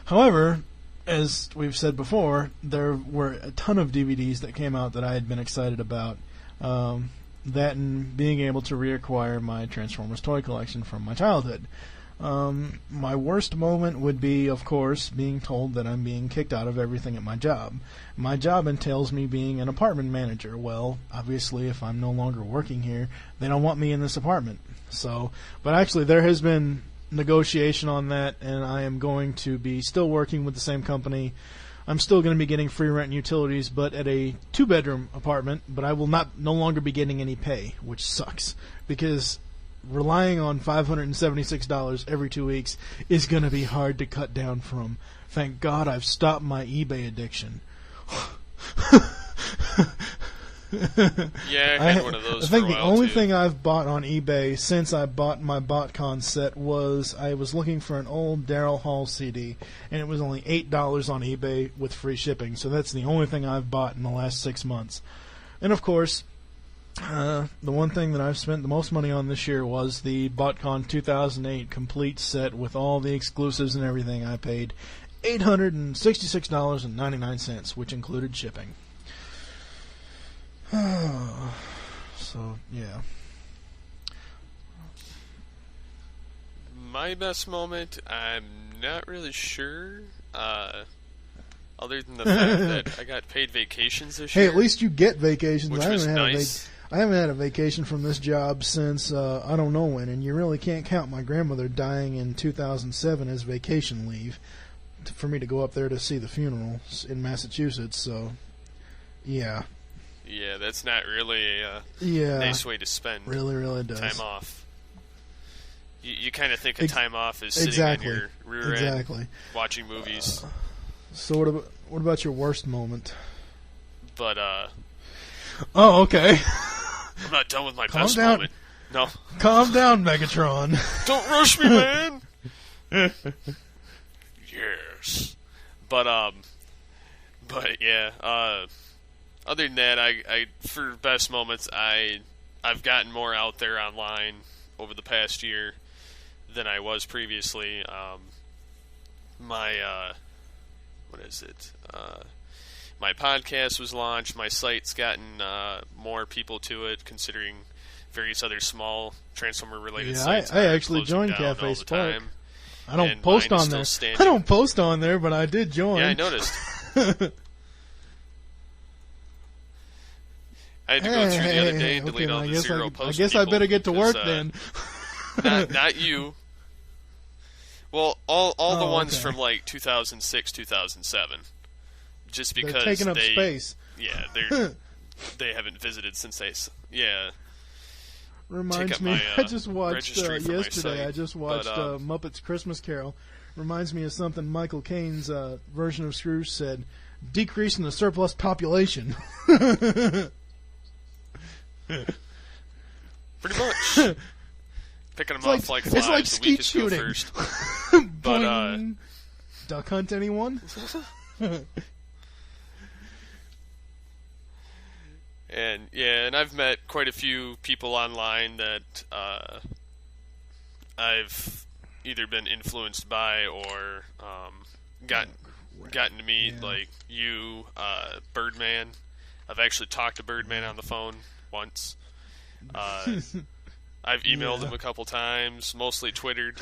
However, as we've said before, there were a ton of DVDs that came out that I had been excited about. That and being able to reacquire my Transformers toy collection from my childhood. My worst moment would be, of course, being told that I'm being kicked out of everything at my job. My job entails me being an apartment manager. Well, obviously, if I'm no longer working here, they don't want me in this apartment. So, but actually, there has been negotiation on that, and I am going to be still working with the same company. I'm still going to be getting free rent and utilities, but at a 2-bedroom apartment, but I will no longer be getting any pay, which sucks, because relying on $576 every 2 weeks is going to be hard to cut down from. Thank God I've stopped my eBay addiction. Yeah, I had one of those. I think for a the while, only too. thing I've bought on eBay since I bought my BotCon set was I was looking for an old Daryl Hall CD, and it was only $8 on eBay with free shipping. So that's the only thing I've bought in the last 6 months. And of course, the one thing that I've spent the most money on this year was the BotCon 2008 complete set with all the exclusives and everything. I paid $866.99, which included shipping. So, yeah. My best moment, I'm not really sure. Other than the fact that I got paid vacations this year. Hey, at least you get vacations. Which was nice. I haven't had a vacation from this job since I don't know when, and you really can't count my grandmother dying in 2007 as vacation leave for me to go up there to see the funeral in Massachusetts. So, yeah. Yeah, that's not really a nice way to spend really does. time off. You kind of think of time off as sitting on your rear end watching movies. So what about your worst moment? But, oh, okay. I'm not done with my best moment. No. Calm down, Megatron. Don't rush me, man! Yes. But yeah, other than that, I for best moments, I've gotten more out there online over the past year than I was previously. My my podcast was launched. My site's gotten more people to it, considering various other small Transformer-related sites. I actually joined Cafe Spark. I don't post on there. Standing. I don't post on there, but I did join. Yeah, I noticed. I had to go through the other day and delete all the zero posts. I guess I better get to work then. not you. Well, all the ones from like 2006, 2007. Just because they're taking up space. Yeah, they haven't visited since Reminds me, I just watched yesterday. I just watched but, Muppets Christmas Carol. Reminds me of something Michael Caine's version of Scrooge said: "Decreasing the surplus population." Pretty much. Picking them off like flies. It's like skeet shooting. First. But duck hunt anyone? And I've met quite a few people online that I've either been influenced by or gotten to meet, like you, Birdman. I've actually talked to Birdman on the phone once. I've emailed him a couple times, mostly Twittered.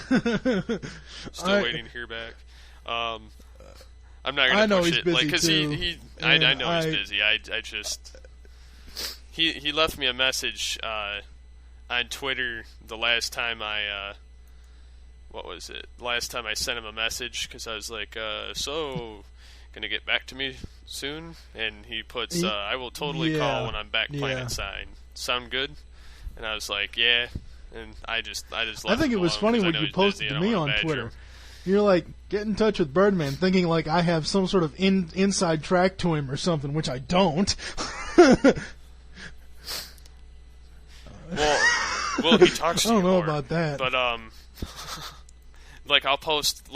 Still waiting to hear back. I'm not going to push it, like, because I know he's busy. I just he left me a message on Twitter the last time Last time I sent him a message because I was like, so gonna get back to me soon, and he puts, I will totally call when I'm back Planet Sign. Sound good? And I was like, yeah. And I just left I think it was funny when you posted to me on Twitter. You're like, get in touch with Birdman, thinking like I have some sort of inside track to him or something, which I don't. Well, he talks to you I don't know more, about that. But I'll post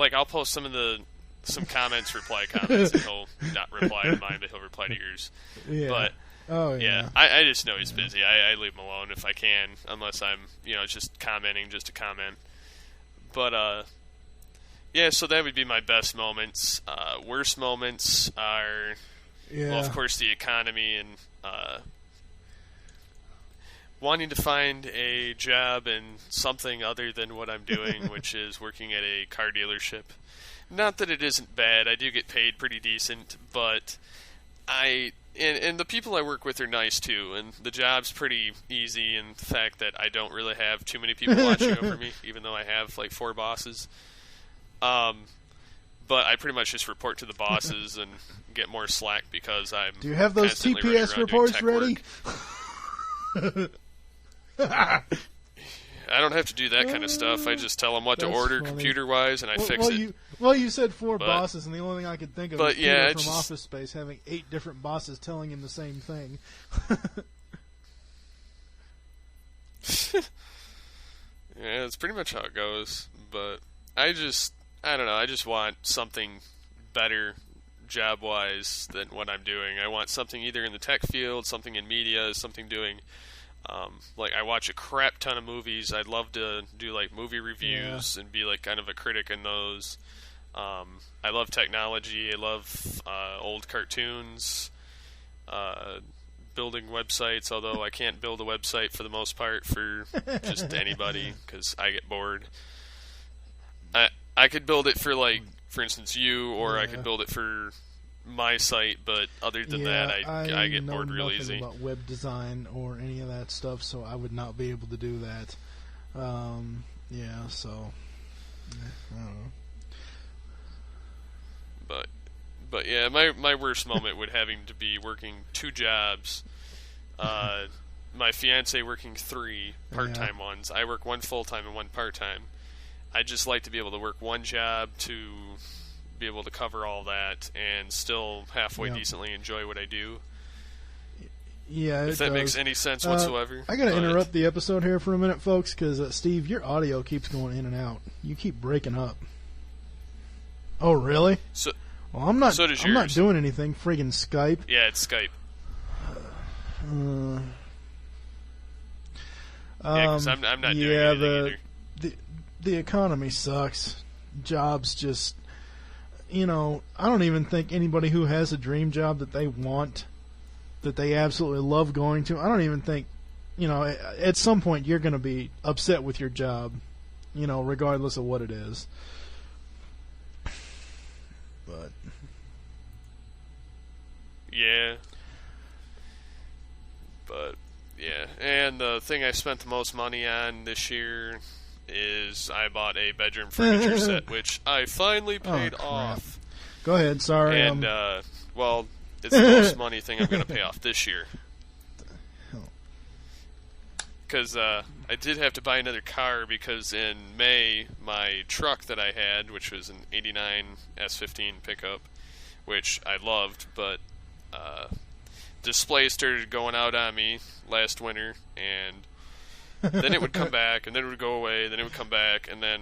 some comments, reply comments, and he'll not reply to mine, but he'll reply to yours. Yeah. But I just know he's busy. I leave him alone if I can, unless I'm just commenting just to comment. But so that would be my best moments. Worst moments are well, of course, the economy and wanting to find a job in something other than what I'm doing, which is working at a car dealership. Not that it isn't bad. I do get paid pretty decent, but and the people I work with are nice too, and the job's pretty easy in the fact that I don't really have too many people watching over me, even though I have like 4 bosses. But I pretty much just report to the bosses and get more slack because I'm. Do you have those TPS reports ready? I don't have to do that kind of stuff. I just tell them what to order computer-wise, and I fix it. You said 4 bosses, and the only thing I could think of is Peter from Office Space having 8 different bosses telling him the same thing. Yeah, that's pretty much how it goes. But I don't know. I just want something better job-wise than what I'm doing. I want something either in the tech field, something in media, something doing... like, I watch a crap ton of movies. I'd love to do, like, movie reviews and be, like, kind of a critic in those. I love technology. I love old cartoons, building websites, although I can't build a website for the most part for just anybody because I get bored. I could build it for, like, for instance, you, or I could build it for my site, but other than that, I get bored real easy. I know nothing about web design or any of that stuff, so I would not be able to do that. So I don't know. But yeah, my worst moment would having to be working 2 jobs. My fiance working 3 part-time ones. I work 1 full-time and 1 part-time. I just like to be able to work 1 job to be able to cover all that and still halfway decently enjoy what I do. Yeah, if that makes any sense whatsoever. I gotta interrupt the episode here for a minute, folks, because Steve, your audio keeps going in and out. You keep breaking up. Oh, really? Well, I'm not. So does I'm not doing anything. Friggin' Skype. Yeah, it's Skype. Because I'm not doing anything either. The economy sucks. Jobs just, I don't even think anybody who has a dream job that they want, that they absolutely love going to, I don't even think, at some point you're going to be upset with your job, regardless of what it is. But yeah. And the thing I spent the most money on this year is I bought a bedroom furniture set, which I finally paid off. Go ahead, sorry. And, well, it's the most money thing I'm going to pay off this year. Because I did have to buy another car because in May, my truck that I had, which was an 89 S15 pickup, which I loved, but display started going out on me last winter, and then it would come back, and then it would go away, then it would come back, and then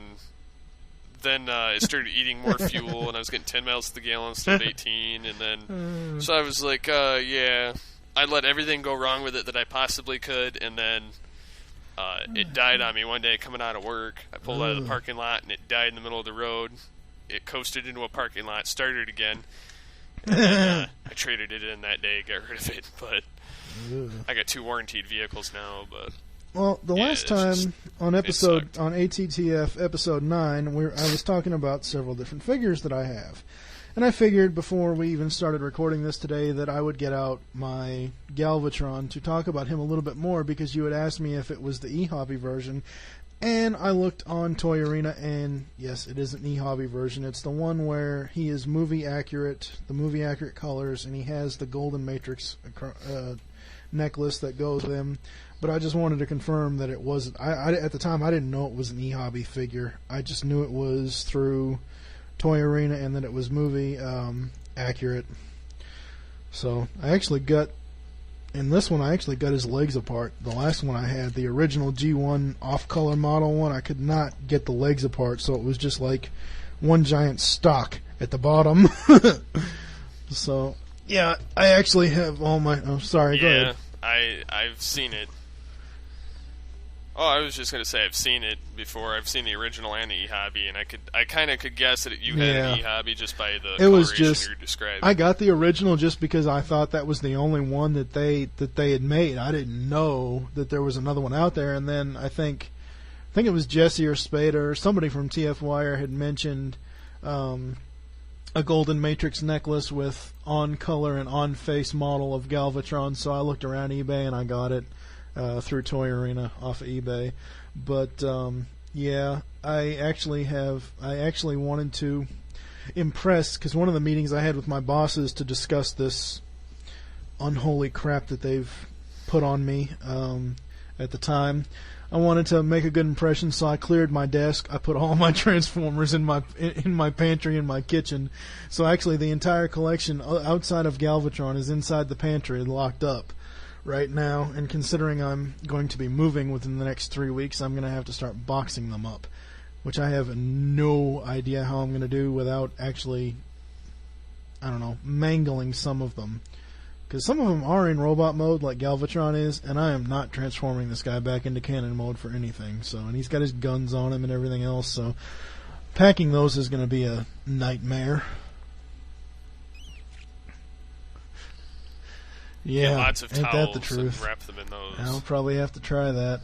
it started eating more fuel, and I was getting 10 miles to the gallon instead of 18, and then so I was like, I let everything go wrong with it that I possibly could, and then it died on me one day coming out of work. I pulled out of the parking lot, and it died in the middle of the road. It coasted into a parking lot, started again, and then I traded it in that day, got rid of it, but I got 2 warranted vehicles now, but... Well, the last time on ATTF episode 9, I was talking about several different figures that I have. And I figured before we even started recording this today that I would get out my Galvatron to talk about him a little bit more because you had asked me if it was the eHobby version. And I looked on Toy Arena, and yes, it is an eHobby version. It's the one where he is movie accurate, the movie accurate colors, and he has the Golden Matrix necklace that goes with him. But I just wanted to confirm that it wasn't. At the time, I didn't know it was an eHobby figure. I just knew it was through Toy Arena and that it was movie accurate. So I actually got, in this one, I actually got his legs apart. The last one I had, the original G1 off-color model one, I could not get the legs apart, so it was just like one giant stock at the bottom. So, yeah, I actually have all my... Oh, sorry, go ahead. I've seen it. Oh, I was just going to say I've seen it before. I've seen the original and the eHobby, and I kind of could guess that you had an eHobby just by the coloration you're describing. I got the original just because I thought that was the only one that they had made. I didn't know that there was another one out there, and then I think it was Jesse or Spader or somebody from TF Wire had mentioned a Golden Matrix necklace with on-color and on-face model of Galvatron, so I looked around eBay and I got it. Through Toy Arena off of eBay, but yeah, I actually wanted to impress, because one of the meetings I had with my bosses to discuss this unholy crap that they've put on me at the time, I wanted to make a good impression, so I cleared my desk. I put all my Transformers in my pantry in my kitchen. So actually, the entire collection outside of Galvatron is inside the pantry, locked up right now. And considering I'm going to be moving within the next 3 weeks, I'm going to have to start boxing them up, which I have no idea how I'm going to do without actually, I don't know, mangling some of them. Because some of them are in robot mode, like Galvatron is, and I am not transforming this guy back into cannon mode for anything. So, and he's got his guns on him and everything else, so packing those is going to be a nightmare. Yeah, get lots of ain't towels that the truth? and wrap them in those. I'll probably have to try that.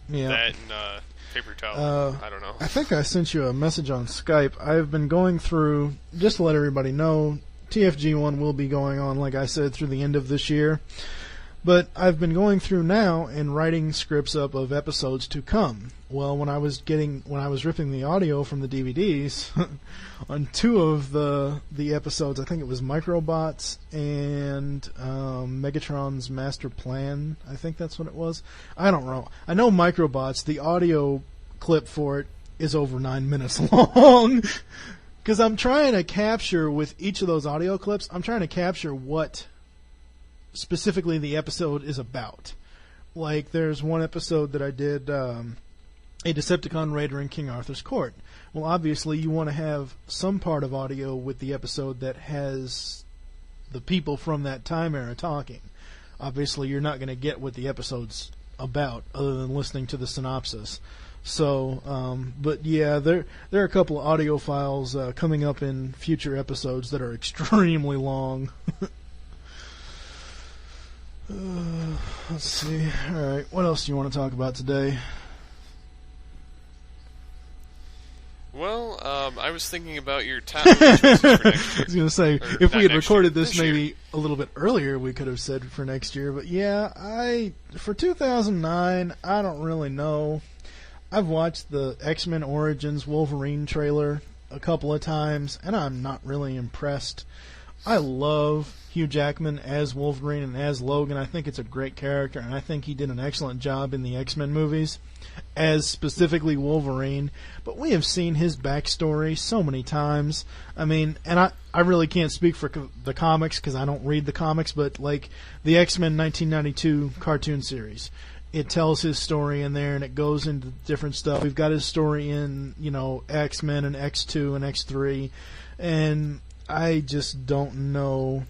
Yeah. That and paper towel. I don't know. I think I sent you a message on Skype. I've been going through, just to let everybody know, TFG1 will be going on, like I said, through the end of this year. But I've been going through now and writing scripts up of episodes to come. Well, when I was ripping the audio from the DVDs, on 2 of the episodes, I think it was Microbots and Megatron's Master Plan. I think that's what it was. I don't know. I know Microbots, the audio clip for it is over 9 minutes long. Because I'm trying to capture, with each of those audio clips, I'm trying to capture what specifically the episode is about. Like, there's one episode that I did, a Decepticon Raider in King Arthur's Court. Well, obviously, you want to have some part of audio with the episode that has the people from that time era talking. Obviously, you're not going to get what the episode's about other than listening to the synopsis. So, but yeah, there are a couple of audio files coming up in future episodes that are extremely long. Let's see. Alright, what else do you want to talk about today? Well, I was thinking about your top choices for next year. I was going to say, if we had recorded this maybe a little bit earlier, we could have said for next year. But yeah, for 2009, I don't really know. I've watched the X-Men Origins Wolverine trailer a couple of times, and I'm not really impressed. I love Hugh Jackman as Wolverine and as Logan. I think it's a great character, and I think he did an excellent job in the X-Men movies as specifically Wolverine. But we have seen his backstory so many times. I mean, and I really can't speak for the comics because I don't read the comics, but like the X-Men 1992 cartoon series, it tells his story in there, and it goes into different stuff. We've got his story in, X-Men and X2 and X3, and I just don't know.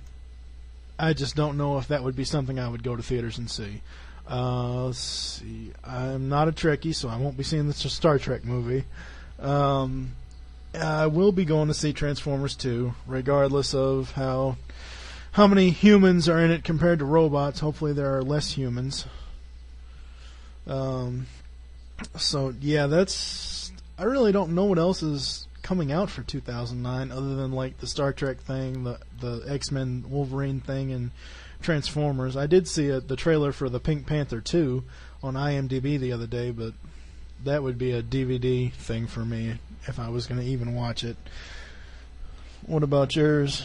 I just don't know if that would be something I would go to theaters and see. Let's see. I'm not a Trekkie, so I won't be seeing the Star Trek movie. I will be going to see Transformers 2, regardless of how many humans are in it compared to robots. Hopefully there are less humans. So yeah, I really don't know what else is coming out for 2009 other than like the Star Trek thing, the X-Men Wolverine thing, and Transformers. I did see the trailer for the Pink Panther 2 on IMDb the other day, but that would be a DVD thing for me if I was going to even watch it. What about yours?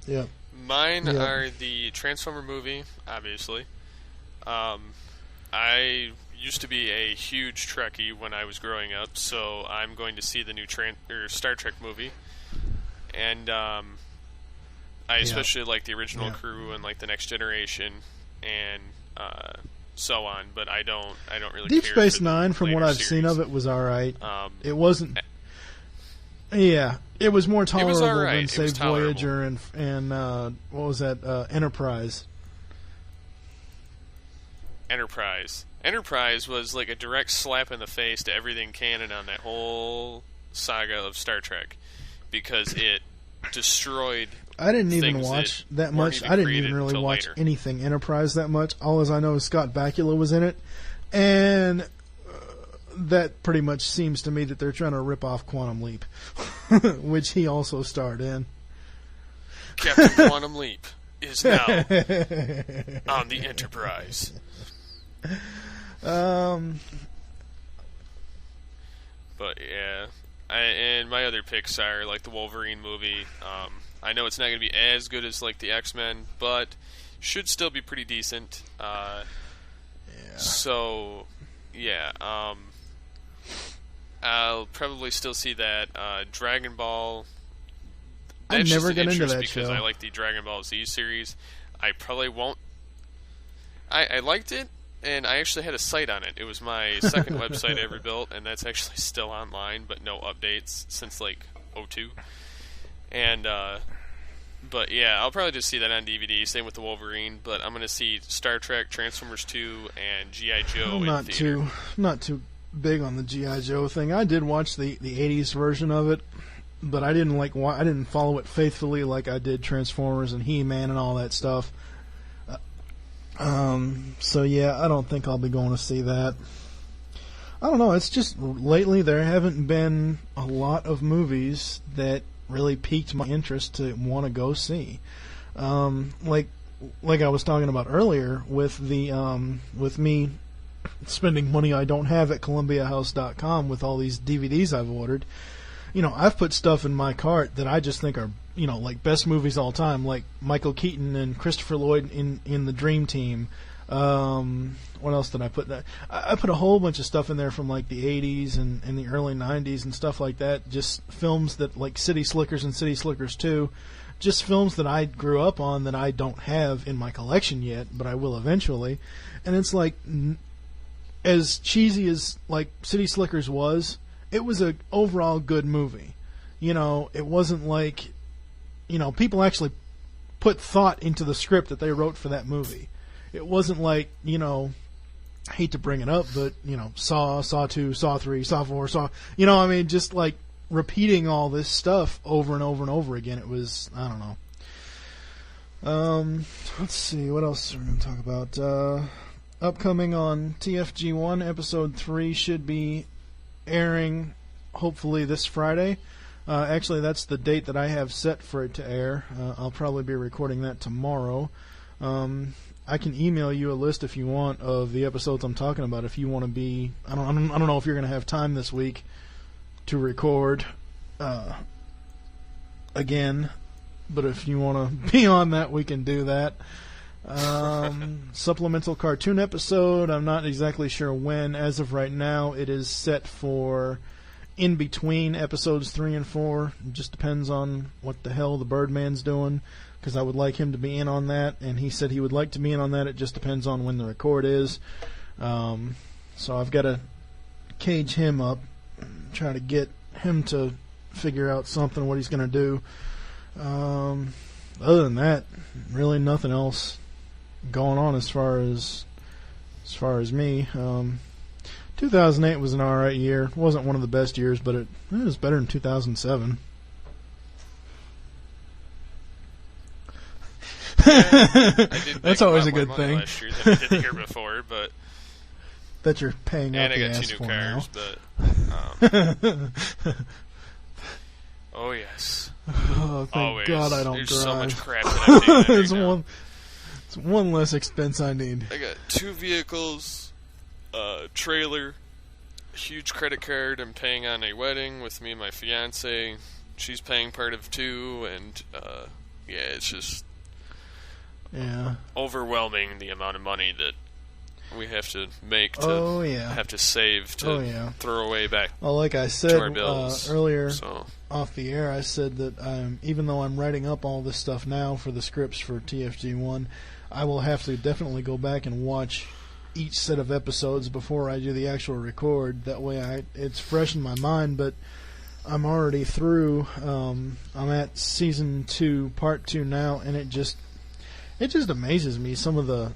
Yep. Mine are the Transformer movie, obviously. I used to be a huge Trekkie when I was growing up, so I'm going to see the new Star Trek movie. And I especially like the original crew and like the Next Generation and so on, but I don't really Deep care Space for Nine, the from what later I've seen series. of it, was alright. It wasn't. Yeah, it was more tolerable than, say, Voyager and what was that? Enterprise. Enterprise was like a direct slap in the face to everything canon on that whole saga of Star Trek, because it destroyed. I didn't even watch that much. I didn't even really watch anything Enterprise that much. All as I know is Scott Bakula was in it, and that pretty much seems to me that they're trying to rip off Quantum Leap, which he also starred in. Captain Quantum Leap is now on the Enterprise. But yeah, and my other picks are like the Wolverine movie, I know it's not going to be as good as like the X-Men, but should still be pretty decent. Yeah. So, yeah, I'll probably still see that. Dragon Ball. I That's never just an got into interest that because show. I like the Dragon Ball Z series. I probably won't. I liked it, and I actually had a site on it. It was my second website I ever built, and that's actually still online, but no updates since like '02. And but yeah, I'll probably just see that on DVD. Same with the Wolverine, but I'm gonna see Star Trek, Transformers 2, and GI Joe I'm in theater. not too big on the GI Joe thing. I did watch the '80s version of it, but I didn't I didn't follow it faithfully like I did Transformers and He-Man and all that stuff. So yeah, I don't think I'll be going to see that. I don't know. It's just lately there haven't been a lot of movies that really piqued my interest to want to go see. Like I was talking about earlier with the with me spending money I don't have at ColumbiaHouse.com with all these DVDs I've ordered. You know, I've put stuff in my cart that I just think are, you know, like best movies all time, like Michael Keaton and Christopher Lloyd in the Dream Team. What else did I put? I put a whole bunch of stuff in there from like the 80s and the early 90s and stuff like that. Just films that, like City Slickers and City Slickers 2. Just films that I grew up on that I don't have in my collection yet, but I will eventually. And it's like, as cheesy as like City Slickers was, it was a overall good movie. You know, it wasn't like, you know, people actually put thought into the script that they wrote for that movie. It wasn't like, you know, I hate to bring it up, but, you know, Saw 2, Saw 3, Saw 4, Saw, you know, I mean, just like repeating all this stuff over and over and over again. It was, I don't know. Let's see, what else are we going to talk about? Upcoming on TFG1, episode 3 should be airing hopefully this Friday. Actually, that's the date that I have set for it to air. I'll probably be recording that tomorrow. I can email you a list if you want of the episodes I'm talking about. If you want to be, I don't know if you're going to have time this week to record again, but if you want to be on that, we can do that. Supplemental cartoon episode. I'm not exactly sure when. As of right now, it is set for in between episodes 3 and 4. It just depends on what the hell the Birdman's doing, because I would like him to be in on that, and he said he would like to be in on that. It just depends on when the record is. So I've got to cage him up, try to get him to figure out something, what he's going to do. Other than that, really nothing else going on as far as me. 2008 was an alright year. It wasn't one of the best years, but it was better than 2007. That's always a good thing. Last year than I did the year before, but that you're paying out the ass for now. And I got 2 new cars, but oh yes. Oh, thank Always. God I don't There's drive. so much crap that I'm doing right now. It's one less expense I need. I got 2 vehicles, a trailer, a huge credit card I'm paying on a wedding with me and my fiance. She's paying part of 2, and yeah, it's just overwhelming the amount of money that we have to make to have to save to throw away back. Well, like I said to our bills. Earlier So. off the air, I said that even though I'm writing up all this stuff now for the scripts for TFG1, I will have to definitely go back and watch each set of episodes before I do the actual record. That way it's fresh in my mind, but I'm already through. I'm at season 2, part 2 now, and it just amazes me some of the,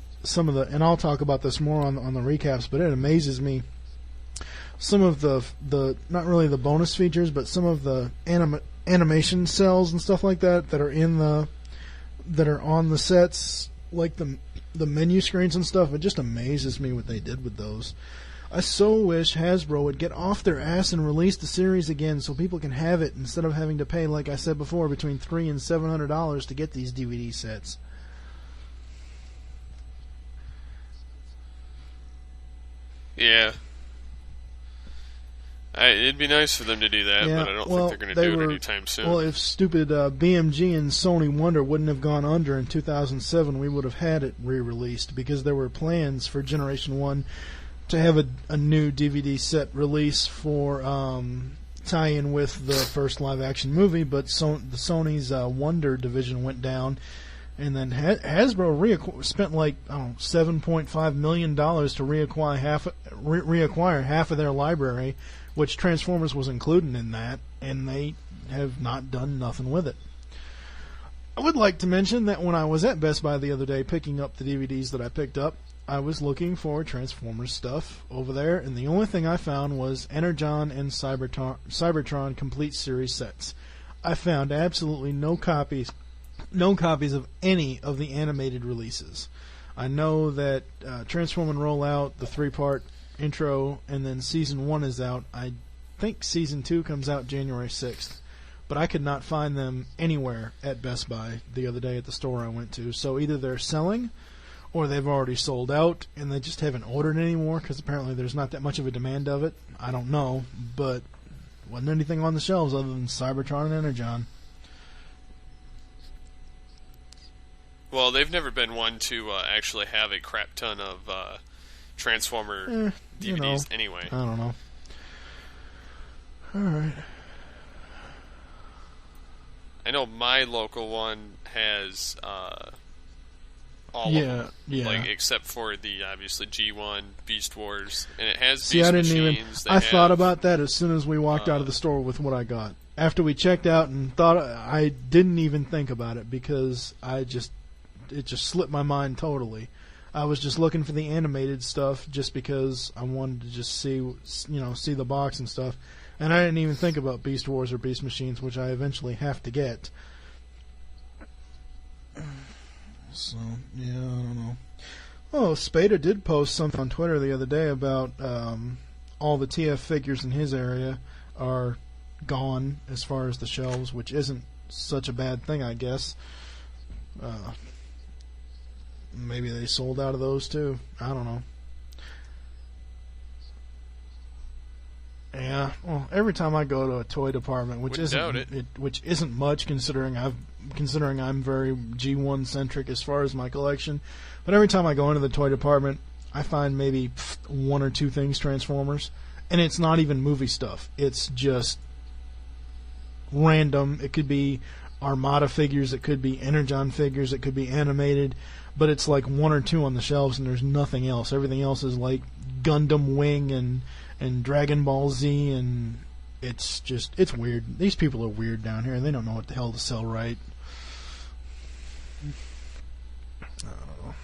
and I'll talk about this more on the recaps, but it amazes me some of the not really the bonus features, but some of the animation cells and stuff like that are on the sets, like the menu screens and stuff. It just amazes me what they did with those. I so wish Hasbro would get off their ass and release the series again so people can have it instead of having to pay, like I said before, between $300 and $700 to get these DVD sets. Yeah. It'd be nice for them to do that, but I don't think they're going to do it anytime soon. Well, if stupid BMG and Sony Wonder wouldn't have gone under in 2007, we would have had it re-released, because there were plans for Generation 1 to have a new DVD set release for tie-in with the first live-action movie, but the Sony's Wonder division went down, and then Hasbro spent like $7.5 million to reacquire half of their library, which Transformers was included in that, and they have not done nothing with it. I would like to mention that when I was at Best Buy the other day picking up the DVDs that I picked up, I was looking for Transformers stuff over there, and the only thing I found was Energon and Cybertron Complete Series sets. I found absolutely no copies of any of the animated releases. I know that Transform and Roll Out, the 3-part intro, and then Season 1 is out. I think Season 2 comes out January 6th. But I could not find them anywhere at Best Buy the other day at the store I went to. So either they're selling, or they've already sold out, and they just haven't ordered anymore, because apparently there's not that much of a demand of it. I don't know, but wasn't anything on the shelves other than Cybertron and Energon. Well, they've never been one to actually have a crap ton of Transformer DVDs anyway. I don't know. Alright. I know my local one has all of them, like, except for the obviously G1 Beast Wars, and it has Beast Machines. I thought about that as soon as we walked out of the store with what I got. After we checked out and thought, I didn't even think about it, because it just slipped my mind totally. I was just looking for the animated stuff just because I wanted to just see the box and stuff. And I didn't even think about Beast Wars or Beast Machines, which I eventually have to get. So, yeah, I don't know. Oh, Spada did post something on Twitter the other day about all the TF figures in his area are gone as far as the shelves, which isn't such a bad thing, I guess. Maybe they sold out of those too. I don't know. Yeah, well, every time I go to a toy department, which isn't much considering I'm very G1 centric as far as my collection, but every time I go into the toy department, I find maybe one or two things Transformers, and it's not even movie stuff. It's just random. It could be Armada figures, it could be Energon figures, it could be animated, but it's like one or two on the shelves, and there's nothing else. Everything else is like Gundam Wing and Dragon Ball Z, and it's weird. These people are weird down here, and they don't know what the hell to sell right. I don't know.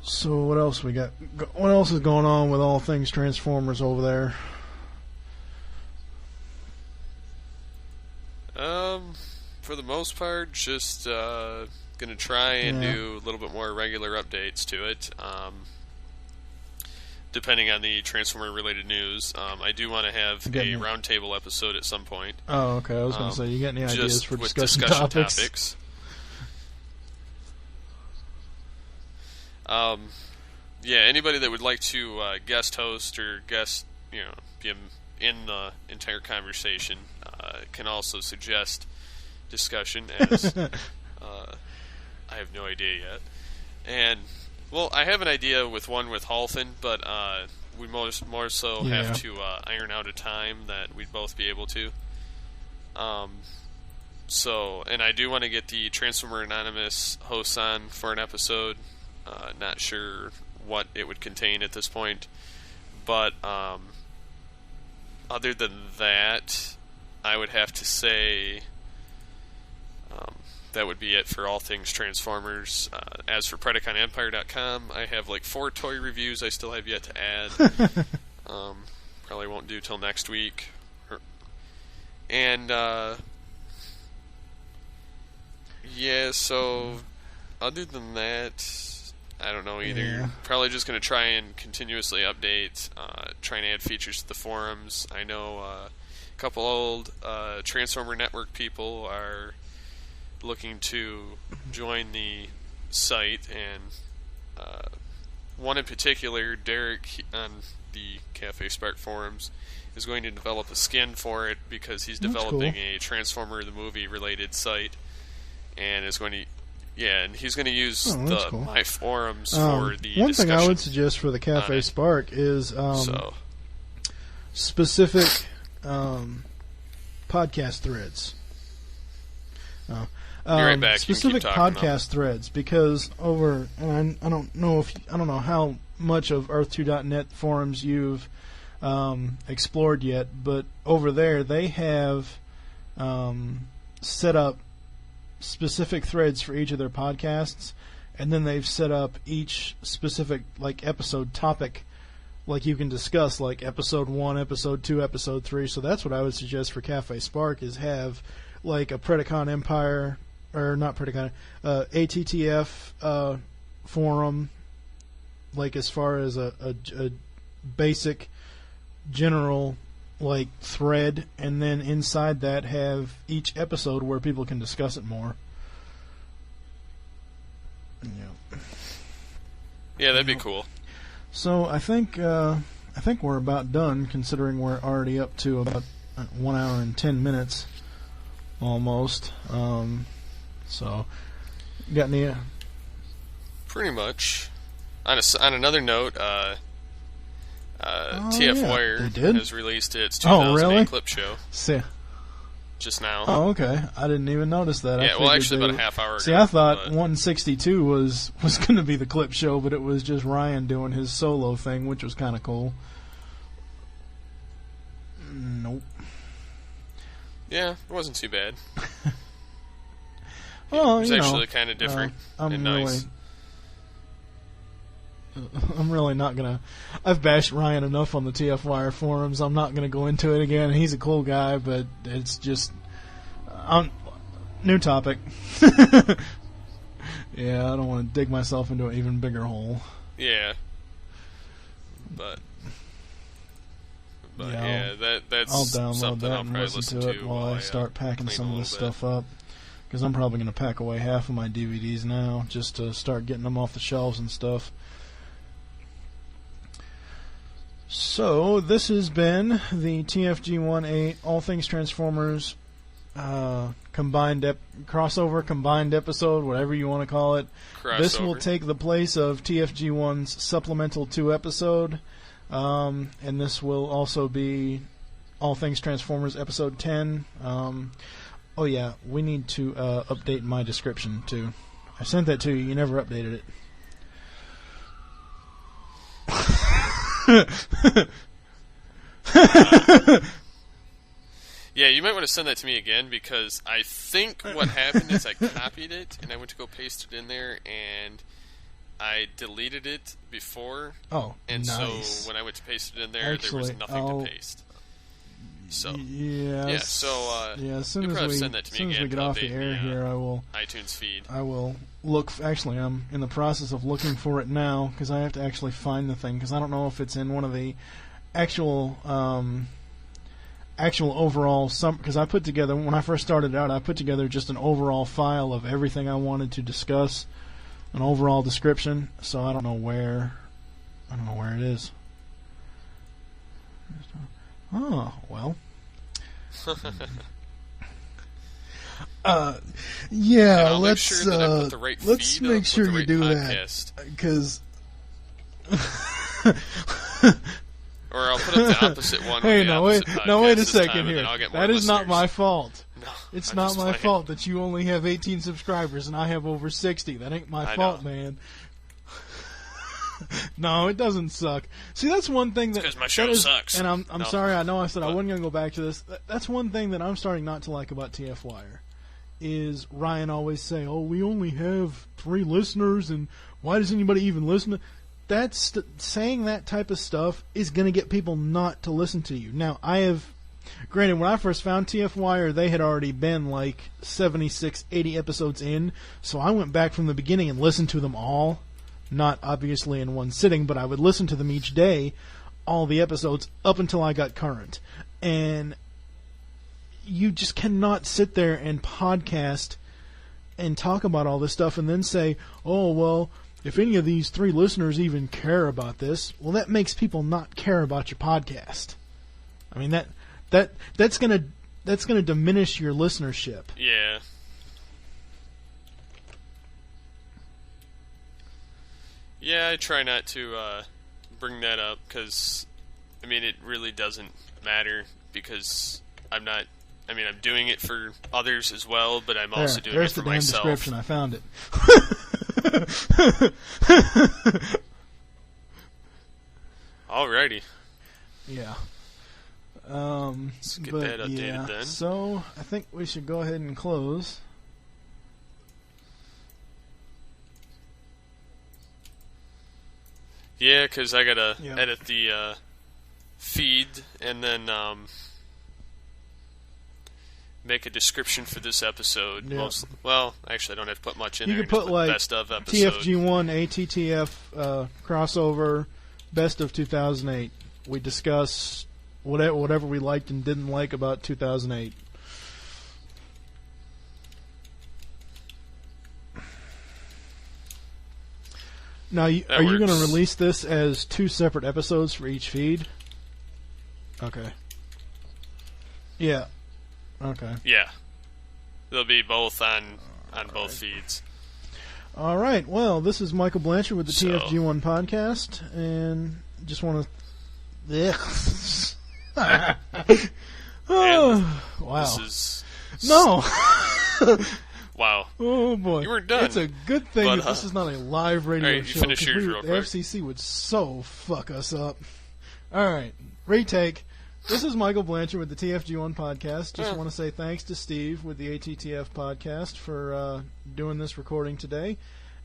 So what else we got? What else is going on with all things Transformers over there? For the most part, just gonna try and do a little bit more regular updates to it. Depending on the Transformer-related news. I do want to have a roundtable episode at some point. Oh, okay. I was going to say, you got any ideas for discussion topics? Yeah, anybody that would like to guest host or guest, be in the entire conversation can also suggest discussion, as I have no idea yet. And well, I have an idea with Halfin, but we more so have to iron out a time that we'd both be able to. So, and I do want to get the Transformer Anonymous hosts on for an episode. Not sure what it would contain at this point, but other than that, I would have to say that would be it for all things Transformers. As for PredaconEmpire.com, I have like 4 toy reviews I still have yet to add. Probably won't do till next week. And so other than that, I don't know either. Yeah. Probably just going to try and continuously update, try and add features to the forums. I know a couple old Transformer Network people are looking to join the site, and one in particular, Derek, on the Cafe Spark forums, is going to develop a skin for it because he's That's developing cool. a Transformer the movie related site, and is going to and he's going to use that's cool. my forums for the one thing I discussion would suggest for the Cafe Spark is so specific podcast threads. be right back. Specific You can keep talking, podcast threads, because and I don't know how much of Earth2.net forums you've explored yet, but over there they have set up specific threads for each of their podcasts, and then they've set up each specific episode topic, you can discuss, episode 1, episode 2, episode 3. So that's what I would suggest for Cafe Spark, is have a Predacon Empire, or not Predacon, ATTF forum, as far as a basic general thread, and then inside that have each episode where people can discuss it more. Yeah, that'd be cool. So I think we're about done, considering we're already up to about 1 hour and 10 minutes almost. So got any? Pretty much. On another note, TF Wire has released its 2008 clip show just now. Oh, okay. I didn't even notice that. Yeah, well, actually, about a half hour ago. See, I thought 162 was going to be the clip show, but it was just Ryan doing his solo thing, which was kind of cool. Nope. Yeah, it wasn't too bad. Well, it was actually kind of different and nice. I'm really not going to... I've bashed Ryan enough on the TF Wire forums. I'm not going to go into it again. He's a cool guy, but it's just... new topic. Yeah, I don't want to dig myself into an even bigger hole. Yeah. But yeah, that's I'll download something that I'll and probably listen to it while I start packing some of this stuff up. Because I'm probably going to pack away half of my DVDs now, just to start getting them off the shelves and stuff. So, this has been the TFG18 All Things Transformers combined episode, whatever you want to call it. Crossover. This will take the place of TFG1's Supplemental 2 episode, and this will also be All Things Transformers episode 10. Oh yeah, we need to update my description too. I sent that to you, you never updated it. Yeah, you might want to send that to me again, because I think what happened is I copied it and I went to go paste it in there and I deleted it before. Oh, and nice. So when I went to paste it in there, there was nothing to paste. So as soon as we get off the air here, I will iTunes feed. I will look. Actually, I'm in the process of looking for it now, because I have to actually find the thing, because I don't know if it's in one of the actual overall because I put together, when I first started out, I put together just an overall file of everything I wanted to discuss, an overall description. So I don't know where it is. Oh, well. Yeah, let's make sure you do that, because or I'll put up the opposite one. Hey, wait a second here. That is not my fault. No, it's not my fault that you only have 18 subscribers and I have over 60. That ain't my fault, man. No, it doesn't suck. See, that's one thing because my show sucks. And I'm sorry. I know I said I wasn't going to go back to this. That's one thing that I'm starting not to like about TF Wire. Is Ryan always say, "Oh, we only have 3 listeners, and why does anybody even listen?" Saying that type of stuff is going to get people not to listen to you. Now, granted, when I first found TF Wire, they had already been 76, 80 episodes in, so I went back from the beginning and listened to them all. Not obviously in one sitting, but I would listen to them each day, all the episodes, up until I got current. And you just cannot sit there and podcast and talk about all this stuff and then say, "Oh, well, if any of these 3 listeners even care about this, well, that makes people not care about your podcast. I mean, that's gonna diminish your listenership. Yeah. Yeah, I try not to bring that up because, I mean, it really doesn't matter because I'm doing it for others as well, but I'm also doing it for myself. There's the damn description. I found it. Alrighty. Yeah. Let's get that updated then. So, I think we should go ahead and close. Yeah, because I gotta edit the feed and then make a description for this episode. Yeah. Well, actually, I don't have to put much in there. You can put like best of episode. TFG1 ATTF crossover, best of 2008. We discuss whatever we liked and didn't like about 2008. Now, are you going to release this as 2 separate episodes for each feed? Okay. Yeah. Okay. Yeah. They'll be both on both feeds. All right. Well, this is Michael Blanchard with the TFG1 podcast, and just want to... Oh, wow. This is... No! Wow. Oh, boy. You were done. It's a good thing that this is not a live radio show. Finish yours real quick. The FCC would so fuck us up. All right. Retake. This is Michael Blanchard with the TFG1 podcast. Just want to say thanks to Steve with the ATTF podcast for doing this recording today.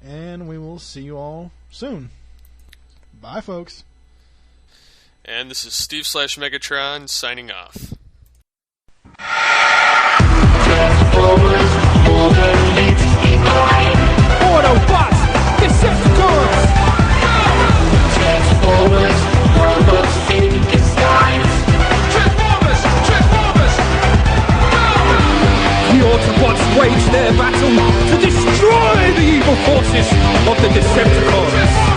And we will see you all soon. Bye, folks. And this is Steve/Megatron signing off. Autobots, Decepticons! Transformers, robots in disguise. Transformers! The Autobots wage their battle to destroy the evil forces of the Decepticons.